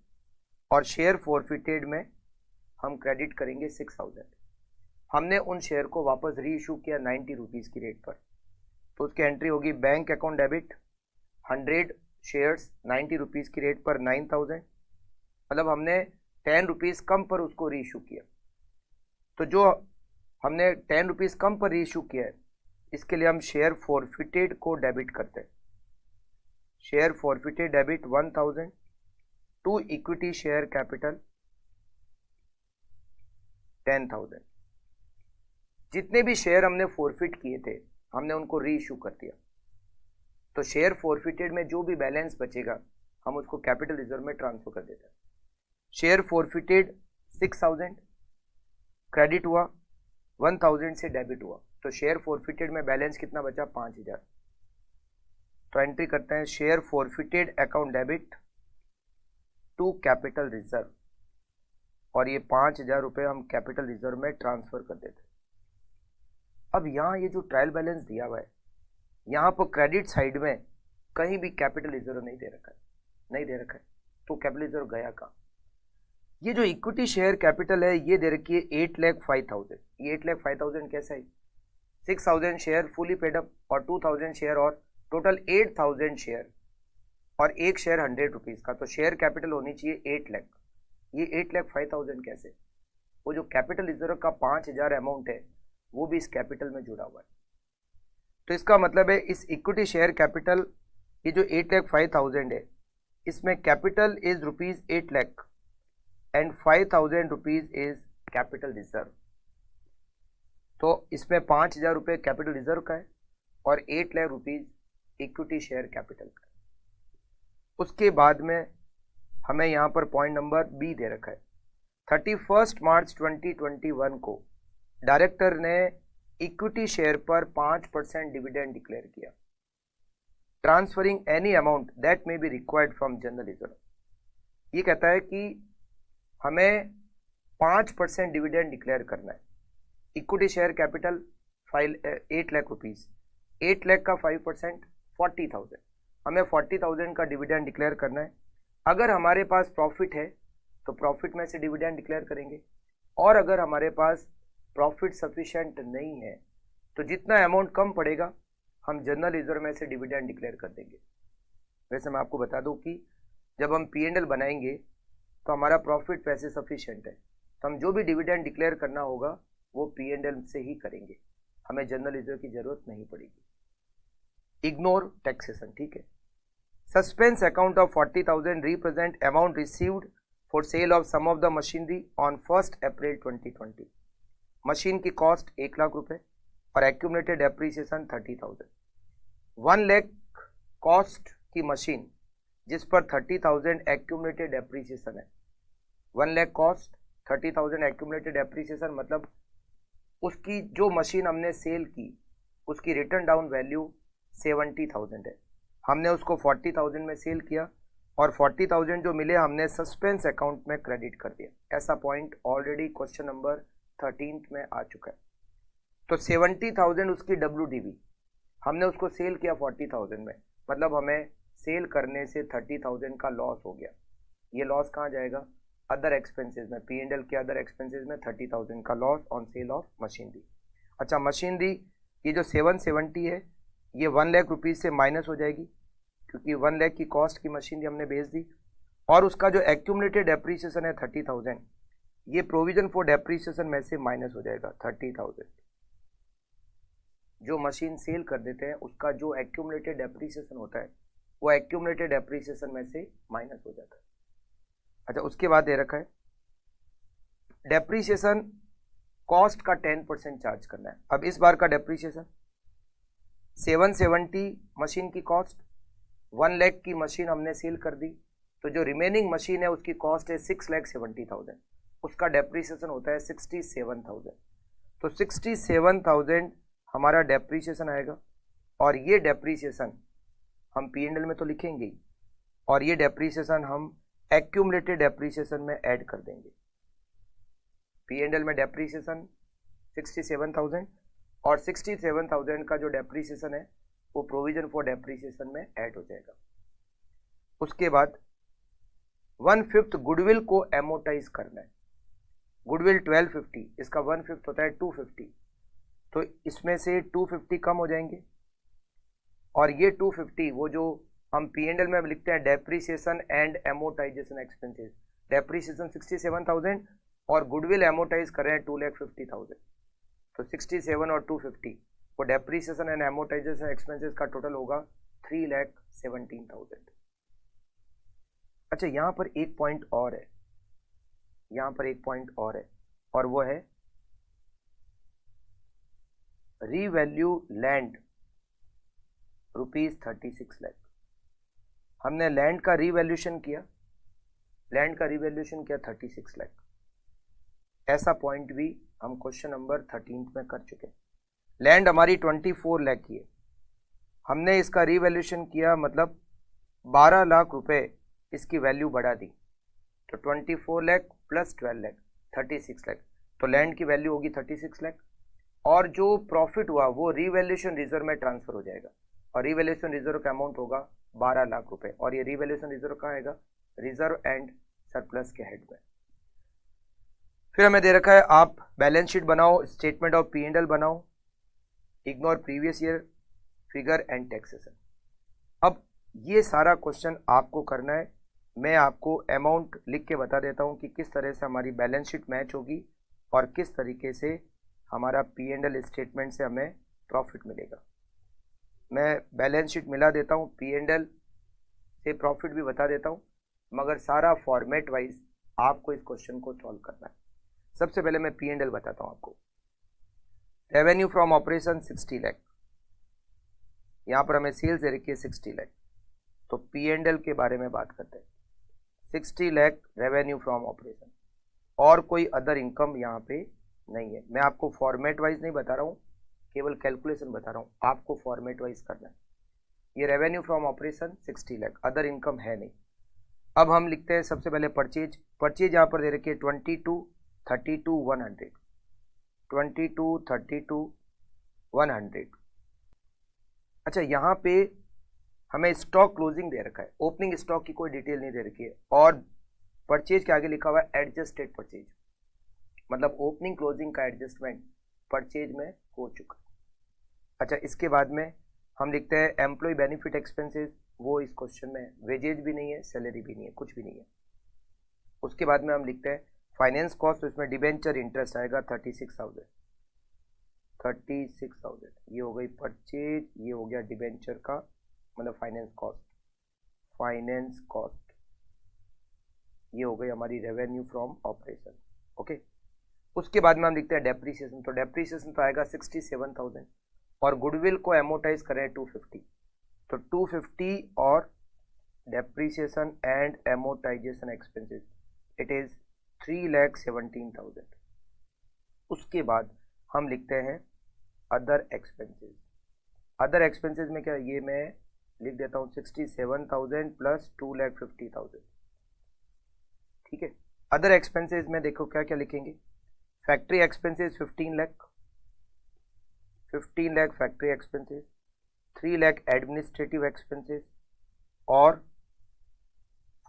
और शेयर फोरफिटेड में हम क्रेडिट करेंगे 6,000। हमने उन शेयर को वापस री इशू किया 90 रुपीज की रेट पर, तो उसकी एंट्री होगी bank account debit 100 shares 90 rupees की रेट पर 9,000, मतलब हमने 10 रुपीज कम पर उसको री इशू किया। तो जो हमने 10 रुपीज कम पर री इशू किया है इसके लिए हम शेयर फोरफिटेड को डेबिट करते हैं। Share forfeited debit 1,000 to equity share capital 10,000। जितने भी शेयर हमने फोरफिट किए थे हमने उनको री इशू कर दिया, तो शेयर फोरफिटेड में जो भी बैलेंस बचेगा हम उसको कैपिटल रिजर्व में ट्रांसफर कर देते हैं। शेयर फोरफिटेड 6,000 क्रेडिट हुआ, 1,000 से डेबिट हुआ, तो शेयर फोरफिटेड में बैलेंस कितना बचा? 5,000। तो तो एंट्री करते हैं share forfeited account debit to capital reserve, और ये 5,000 रुपये हम कैपिटल रिजर्व में ट्रांसफर कर देते हैं। अब यहाँ ये जो ट्रायल बैलेंस दिया हुआ है, यहाँ पर क्रेडिट साइड में कहीं भी कैपिटल रिजर्व नहीं दे रखा है, तो कैपिटल रिजर्व गया कहाँ? ये जो इक्विटी शेयर कैपिटल है ये दे रखी है 8,05,000। ये 8,05,000 कैसा है? 6,000 शेयर फुली पेड अप और 2,000 शेयर और टोटल 8,000 शेयर, और एक शेयर 100 रुपीज का, तो शेयर कैपिटल होनी चाहिए 8 लाख। ये 8,05,000 कैसे? वो जो कैपिटल रिजर्व का 5,000 अमाउंट है वो भी इस कैपिटल में जुड़ा हुआ है। तो इसका मतलब है इस इक्विटी शेयर कैपिटल, ये जो 8,05,000 है, इसमें capital is rupees 8 lakh and 5,000 rupees is capital reserve. तो इसमें 5,000 रुपये कैपिटल रिजर्व का है और 8 lakh rupees equity share capital का है। उसके बाद में हमें यहाँ पर पॉइंट नंबर बी दे रखा है। 31 मार्च 2021 को डायरेक्टर ने इक्विटी शेयर पर 5% डिविडेंड डिक्लेयर किया, transferring any amount that may be required from general reserve. ये कहता है कि हमें 5% डिविडेंड डिक्लेयर करना है। Equity share capital 8 lakh rupees, 8 lakh का 5% 40,000, हमें 40,000 का डिविडेंड डिक्लेयर करना है। अगर हमारे पास प्रॉफिट है तो प्रॉफिट में से डिविडेंड डिक्लेयर करेंगे, और अगर हमारे पास प्रॉफिट सफिशिएंट नहीं है तो जितना अमाउंट कम पड़ेगा हम जनरल रिजर्व में से डिविडेंड डिक्लेयर कर देंगे। वैसे मैं आपको बता दूं कि जब हम P&L बनाएंगे तो हमारा प्रॉफिट पैसे सफिशिएंट है, तो हम जो भी डिविडेंड डिक्लेयर करना होगा वो P&L से ही करेंगे, हमें जनरल रिजर्व की जरूरत नहीं पड़ेगी। इग्नोर टैक्सेशन, ठीक है। Suspense account of 40,000 represent amount received for sale of some of the machinery on 1 April 2020। Machine की कॉस्ट 1 लाख रुपए और एक्यूमुलेटेड डेप्रीसिएशन 30,000। 1 लाख कॉस्ट की मशीन जिस पर 30,000 एक्यूमुलेटेड डेप्रीसिएशन है, 1 लाख कॉस्ट 30,000 एक्यूमुलेटेड डेप्रीसिएशन, मतलब उसकी जो मशीन हमने सेल की उसकी रिटर्न डाउन वैल्यू 70,000 है। हमने उसको 40,000 में सेल किया और 40,000 जो मिले हमने सस्पेंस अकाउंट में क्रेडिट कर दिया। ऐसा पॉइंट ऑलरेडी क्वेश्चन नंबर 13 में आ चुका है। तो 70,000 उसकी WDV, हमने उसको सेल किया 40,000 में, मतलब हमें सेल करने से 30,000 का लॉस हो गया। ये लॉस कहाँ जाएगा? अदर एक्सपेंसेस में, P&L के अदर एक्सपेंसेस में 30,000 का loss on sale of machinery. अच्छा, मशीनरी ये जो 770 है ये 1 लाख रुपीज़ से माइनस हो जाएगी, क्योंकि 1 लाख की कॉस्ट की मशीनरी हमने बेच दी, और उसका जो एक्यूमुलेटेड डेप्रीसिएशन है 30,000, ये प्रोविजन फॉर डेप्रीसिएशन में से माइनस हो जाएगा 30,000। जो मशीन सेल कर देते हैं उसका जो एक्यूमुलेटेड डेप्रीसिएशन होता है वो एक्यूमुलेटेड डेप्रीसिएशन में से माइनस हो जाता है। अच्छा, उसके बाद दे रखा है डेप्रीसिएशन कॉस्ट का 10% चार्ज करना है। अब इस बार का डेप्रीसिएशन 770 मशीन की कॉस्ट, 1 लाख की मशीन हमने सेल कर दी, तो जो रिमेनिंग मशीन है उसकी कॉस्ट है 6,70,000, उसका डेप्रीसिएशन होता है 67,000। तो 67,000 हमारा डेप्रीसिएशन आएगा, और ये डेप्रीसिएशन हम P&L में तो लिखेंगे ही, और ये डेप्रीसिएशन हम एक्यूमुलेटेड डेप्रीसिएशन में ऐड कर देंगे। P&L में डेप्रीसिएशन 67,000 और 67,000 का जो डेप्रीसिएशन है वो प्रोविजन फॉर डेप्रीसिएशन में ऐड हो जाएगा। उसके बाद 1/5 गुडविल को एमोटाइज करना है। गुडविल 1250, इसका 1/5 होता है 250, तो इसमें से 250 कम हो जाएंगे, और ये 250 वो जो हम P&L में लिखते हैं depreciation and amortisation expenses, depreciation 67,000 और गुडविल एमोटाइज कर रहे हैं 2,50,000, तो 67 और 250 वो डेप्रीसिएशन एंड एमोटाइजेशन एक्सपेंसेस का टोटल होगा 3,17,000। अच्छा, यहाँ पर एक पॉइंट और है, यहाँ पर एक पॉइंट और है, और वो है रीवैल्यू लैंड ₹36 लाख। हमने लैंड का रीवैल्यूएशन किया, 36 लाख। ऐसा पॉइंट भी हम क्वेश्चन नंबर 13 में कर चुके हैं। लैंड हमारी 24 लाख की है, हमने इसका रीवैल्यूएशन किया, मतलब 12 लाख रुपए इसकी वैल्यू बढ़ा दी, तो 24 लाख प्लस 12 लाख 36 लाख, तो लैंड की वैल्यू होगी 36 लाख, और जो प्रॉफिट हुआ वो रीवैल्यूएशन रिजर्व में ट्रांसफर हो जाएगा, और रीवैल्यूएशन रिजर्व का अमाउंट होगा 12 लाख रुपए, और ये रीवैल्यूएशन रिजर्व कहाँ आएगा, रिजर्व एंड सरप्लस के हेड में। फिर हमें दे रखा है आप बैलेंस शीट बनाओ, statement of P and L बनाओ, ignore previous year figure and taxation. अब ये सारा क्वेश्चन आपको करना है। मैं आपको अमाउंट लिख के बता देता हूँ कि किस तरह से हमारी बैलेंस शीट मैच होगी और किस तरीके से हमारा पी एंड एल स्टेटमेंट से हमें प्रॉफिट मिलेगा। मैं बैलेंस शीट मिला देता हूँ, पी एंड एल से प्रॉफिट भी बता देता हूँ, मगर सारा फॉर्मेट वाइज आपको इस क्वेश्चन को सॉल्व करना है। सबसे पहले मैं पी एंड एल बताता हूँ आपको। रेवेन्यू फ्रॉम ऑपरेशन 60 लाख, यहाँ पर हमें सेल्स दे रखी है 60 लाख, तो पी एंड एल के बारे में बात करते हैं। 60 लाख रेवेन्यू फ्रॉम ऑपरेशन, और कोई अदर इनकम यहाँ पे नहीं है। मैं आपको फॉर्मेट वाइज नहीं बता रहा हूँ, केवल कैलकुलेशन बता रहा हूँ, आपको फॉर्मेट वाइज करना है। ये revenue from operation 60 lakh, other income है नहीं। अब हम लिखते हैं सबसे पहले परचेज। परचेज यहाँ पर दे रखी है 22, 32, 100, 22, 32, 100। अच्छा, यहाँ पे हमें स्टॉक क्लोजिंग दे रखा है, ओपनिंग स्टॉक की कोई डिटेल नहीं दे रखी है, और परचेज के आगे लिखा हुआ है एडजस्टेड परचेज, मतलब ओपनिंग क्लोजिंग का एडजस्टमेंट परचेज में हो चुका। अच्छा, इसके बाद में हम लिखते हैं एम्प्लॉय बेनिफिट एक्सपेंसेस, वो इस क्वेश्चन में वेजेज भी नहीं है, सैलरी भी नहीं है, कुछ भी नहीं है। उसके बाद में हम लिखते हैं फाइनेंस कॉस्ट, तो इसमें डिबेंचर इंटरेस्ट आएगा 36,000, 36,000, ये हो गई परचेज, ये हो गया डिबेंचर का मतलब फाइनेंस कॉस्ट, फाइनेंस कॉस्ट, ये हो गई हमारी रेवेन्यू फ्रॉम ऑपरेशन। ओके, उसके बाद में हम लिखते हैं डेप्रीसिएशन, तो डेप्रीसिएशन तो आएगा 67,000, और गुडविल को एमोटाइज करें 250, तो 250 और depreciation and amortisation expenses it is 3,17,000। उसके बाद हम लिखते हैं अदर एक्सपेंसेस। अदर एक्सपेंसेस में क्या, ये मैं लिख देता हूँ 67,000 प्लस 2,50,000, ठीक है। अदर एक्सपेंसेस में देखो क्या क्या लिखेंगे, factory expenses 15 lakh, 15 lakh factory expenses, 3 lakh administrative expenses, और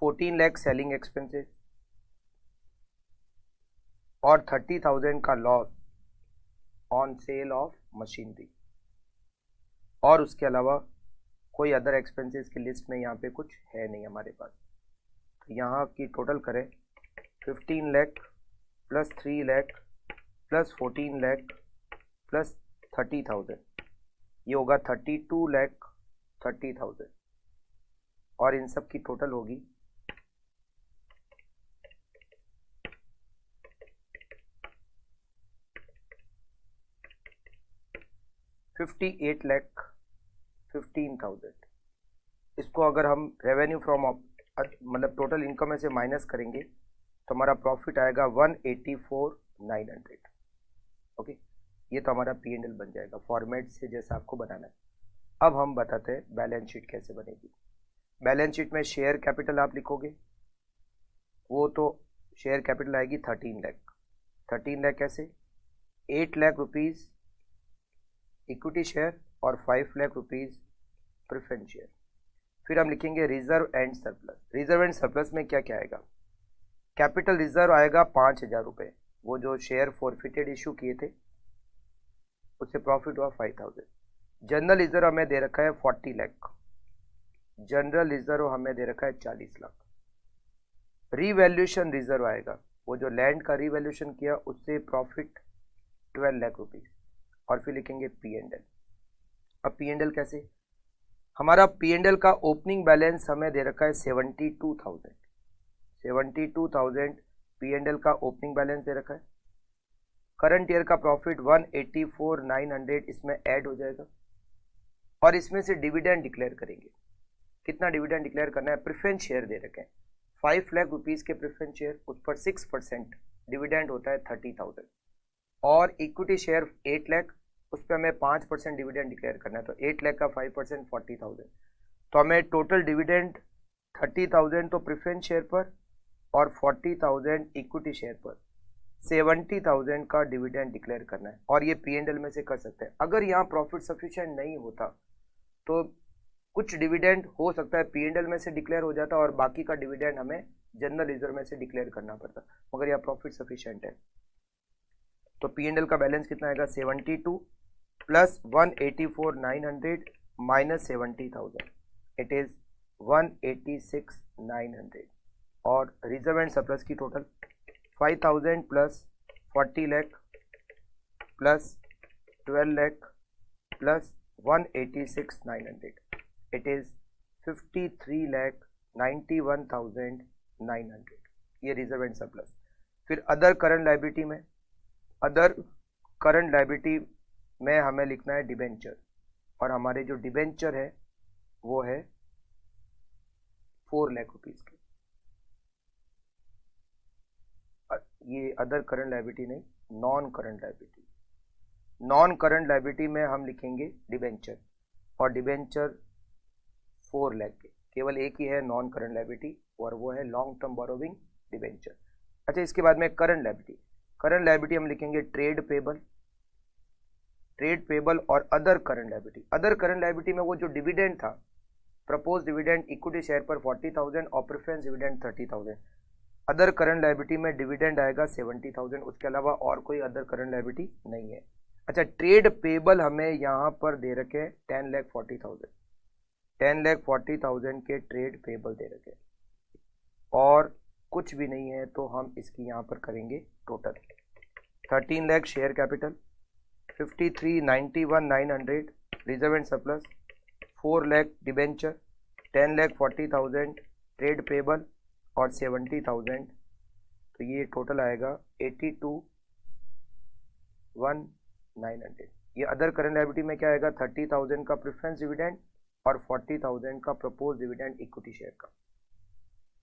14 लाख सेलिंग एक्सपेंसेस, और 30,000 का loss on sale of machinery, और उसके अलावा कोई अदर एक्सपेंसेस की लिस्ट में यहाँ पे कुछ है नहीं हमारे पास। तो यहाँ की टोटल करें 15 lakh plus 3 lakh plus 14 lakh plus 30,000, ये होगा 32,30,000, और इन सब की टोटल होगी 58,15,000। इसको अगर हम रेवेन्यू फ्रॉम मतलब टोटल इनकम में से माइनस करेंगे तो हमारा प्रॉफिट आएगा 184,900। ओके, ये तो हमारा पी एंड एल बन जाएगा फॉर्मेट से जैसा आपको बनाना है। अब हम बताते हैं बैलेंस शीट कैसे बनेगी। बैलेंस शीट में शेयर कैपिटल आप लिखोगे, वो तो शेयर कैपिटल आएगी 13 लाख। 13 लाख कैसे, 8 लाख रुपीज़ इक्विटी शेयर और 5 लाख रुपीज़ प्रेफरेंस शेयर। फिर हम लिखेंगे reserve and surplus. Reserve and surplus में क्या क्या आएगा, कैपिटल रिजर्व आएगा 5,000 रुपये, वो जो शेयर फॉरफिटेड इशू किए थे उससे प्रॉफिट हुआ 5,000। जनरल रिजर्व हमें दे रखा है 40 लाख, जनरल रिजर्व हमें दे रखा है 40 लाख। रीवैल्यूएशन रिजर्व आएगा, वो जो लैंड का रीवैल्यूएशन किया उससे प्रॉफिट 12 लाख रुपीज़, और फिर लिखेंगे पी एंड एल। अब पी एंड एल कैसे, हमारा पी एंड एल का ओपनिंग बैलेंस हमें दे रखा है 72,000, 72,000 पी एंड एल का ओपनिंग बैलेंस दे रखा है। करंट ईयर का प्रॉफिट 184,900 इसमें ऐड हो जाएगा, और इसमें से डिविडेंड डिक्लेयर करेंगे। कितना डिविडेंड डिक्लेयर करना है, प्रेफरेंस शेयर दे रखे हैं 5 लाख रुपीज़ के प्रेफरेंस शेयर, उस पर 6% डिविडेंड होता है 30,000, और इक्विटी शेयर 8 लाख उस पर हमें 5% डिविडेंड डिक्लेयर करना है, तो 8 लाख का 5% 40,000, तो हमें टोटल डिविडेंड 30,000 तो प्रेफरेंस शेयर पर और 40,000 इक्विटी शेयर पर 70,000 का डिविडेंड डिक्लेयर करना है, और ये P&L में से कर सकते हैं। अगर यहाँ प्रॉफिट सफिशिएंट नहीं होता तो कुछ डिविडेंड हो सकता है P&L में से डिक्लेयर हो जाता और बाकी का डिविडेंड हमें जनरल रिजर्व में से डिक्लेयर करना पड़ता, मगर यहाँ प्रॉफिट सफिशिएंट है। तो P&L का बैलेंस कितना आएगा, 72 प्लस 184,900 माइनस 70,000, इट इज 186,900, और रिजर्व एंड सरप्लस की total 5,000 plus 40 lakh plus 12 lakh plus 186,900, it is 53,91,900, ये रिजर्व एंड सरप्लस। फिर अदर करंट लायबिलिटी में, अदर करंट लायबिलिटी में हमें लिखना है डिबेंचर, और हमारे जो डिबेंचर है वो है 4 लाख रुपीज के। ये अदर करंट लायबिलिटी नहीं, non current liability. Non current liability में हम लिखेंगे डिबेंचर, और डिबेंचर 4 लाख के, केवल एक ही है नॉन करंट लायबिलिटी और वो है लॉन्ग टर्म बोरोविंग डिबेंचर। अच्छा, इसके बाद में करंट लायबिलिटी, करंट लायबिलिटी हम लिखेंगे ट्रेड पेबल, ट्रेड पेबल और other current liability. Other current liability में वो जो डिविडेंड था, प्रपोज डिविडेंड इक्विटी शेयर पर 40,000 और preference dividend 30,000, other current liability में डिविडेंड आएगा 70,000, उसके अलावा और कोई अदर करंट लायबिलिटी नहीं है। अच्छा, ट्रेड पेबल हमें यहाँ पर दे रखे 10,40,000, 10,40,000 के ट्रेड पेबल दे रखे, और कुछ भी नहीं है तो हम इसकी यहाँ पर करेंगे total 13 lakh share capital, 53,91,900 reserve and surplus, 4 lakh debenture, 10,40,000 trade payable और 70,000, तो ये टोटल आएगा 82,1,900। ये अदर करंट लायबिलिटी में क्या आएगा, 30,000 का प्रेफरेंस डिविडेंड और 40,000 का प्रपोज डिविडेंड इक्विटी शेयर का।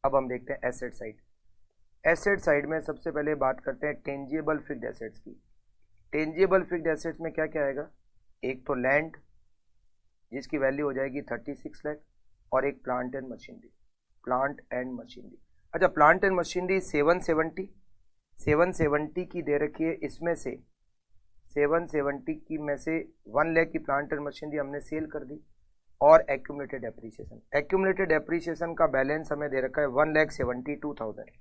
अब हम देखते हैं एसेट साइड। एसेट साइड में सबसे पहले बात करते हैं टेंजिबल फिक्स्ड एसेट्स की। टेंजिबल फिक्स्ड एसेट्स में क्या क्या आएगा, एक तो लैंड जिसकी वैल्यू हो जाएगी 36 लाख, और एक plant and machinery, plant and machinery. अच्छा, प्लांट एंड मशीनरी 770 की दे रखी है, इसमें से 770 की में से 1 लाख की प्लांट एंड मशीनरी हमने सेल कर दी, और एक्यूमुलेटेड एप्रिसिएशन, एक्यूमुलेटेड एप्रिसिएशन का बैलेंस हमें दे रखा है 1,72,000।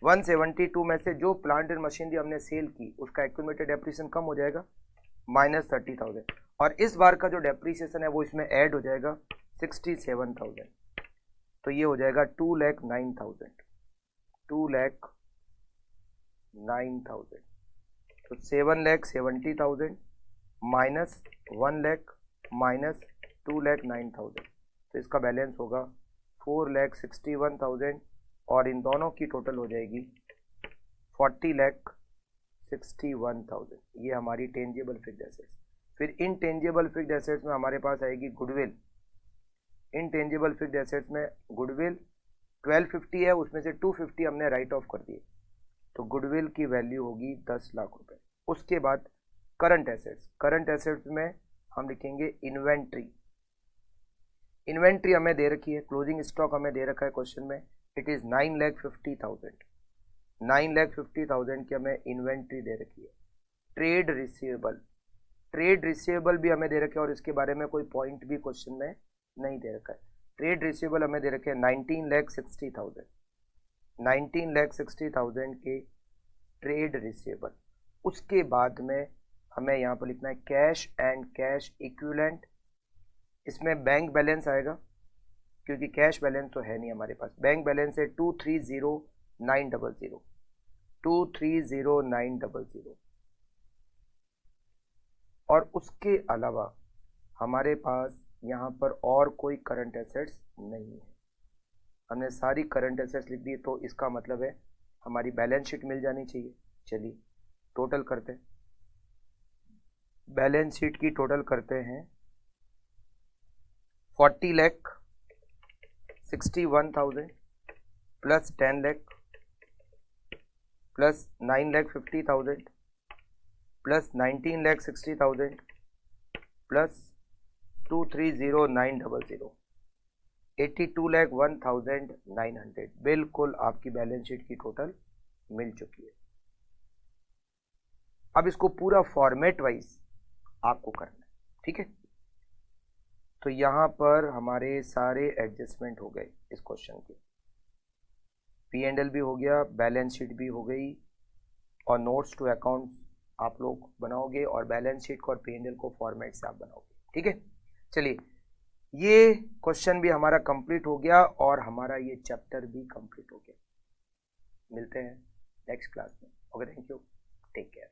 172 में से जो प्लांट एंड मशीनरी हमने सेल की उसका एक्यूमुलेटेड एप्रिसिएशन कम हो जाएगा -30,000, और इस बार का जो डेप्रिसिएशन है वो इसमें ऐड हो जाएगा 67,000, तो ये हो जाएगा 2,09,000, 2,09,000। तो 7,70,000 माइनस 1 लाख माइनस 2,09,000, तो इसका बैलेंस होगा 4,61,000, और इन दोनों की टोटल हो जाएगी 40,61,000। ये हमारी टेंजिबल फिक्स्ड एसेट्स। फिर इनटेंजिबल फिक्स्ड एसेट्स में हमारे पास आएगी गुडविल। इनटेंजिबल फिक्स्ड एसेट्स में गुडविल 1250 है, उसमें से 250 हमने राइट ऑफ कर दिए, तो गुडविल की वैल्यू होगी 10 लाख रुपए। उसके बाद करंट एसेट्स, करंट एसेट्स में हम लिखेंगे इन्वेंट्री। इन्वेंट्री हमें दे रखी है, क्लोजिंग स्टॉक हमें दे रखा है क्वेश्चन में, इट इज 9,50,000, 9,50,000 की हमें इन्वेंट्री दे रखी है। ट्रेड रिसीवेबल, ट्रेड रिसीवेबल भी हमें दे रखे हैं, और इसके बारे में कोई पॉइंट भी क्वेश्चन में नहीं दे रखा है। ट्रेड रिसीवेबल हमें दे रखे हैं 19,60,000, 19,60,000 के ट्रेड रिसीवेबल। उसके बाद में हमें यहाँ पर लिखना है कैश एंड कैश इक्विवेलेंट। इसमें बैंक बैलेंस आएगा, क्योंकि कैश बैलेंस तो है नहीं हमारे पास। बैंक बैलेंस है 230,900, 230,900, और उसके अलावा हमारे पास यहाँ पर और कोई करंट एसेट्स नहीं है। हमने सारी करंट एसेट्स लिख दी, तो इसका मतलब है हमारी बैलेंस शीट मिल जानी चाहिए। चलिए टोटल करते हैं, बैलेंस शीट की टोटल करते हैं। 40,61,000 plus 10 lakh plus 9,50,000 plus 19,60,000 plus 230,900 82,01,900 बिल्कुल आपकी बैलेंस शीट की टोटल मिल चुकी है। अब इसको पूरा फॉर्मेट वाइज आपको करना है, ठीक है। तो यहां पर हमारे सारे एडजस्टमेंट हो गए इस क्वेश्चन के, P&L भी हो गया, बैलेंस शीट भी हो गई, और नोट्स टू अकाउंट्स आप लोग बनाओगे, और बैलेंस शीट को और P&L को फॉर्मेट से आप बनाओगे, ठीक है। चलिए, ये क्वेश्चन भी हमारा कंप्लीट हो गया और हमारा ये चैप्टर भी कंप्लीट हो गया। मिलते हैं नेक्स्ट क्लास में। Okay, thank you, take care.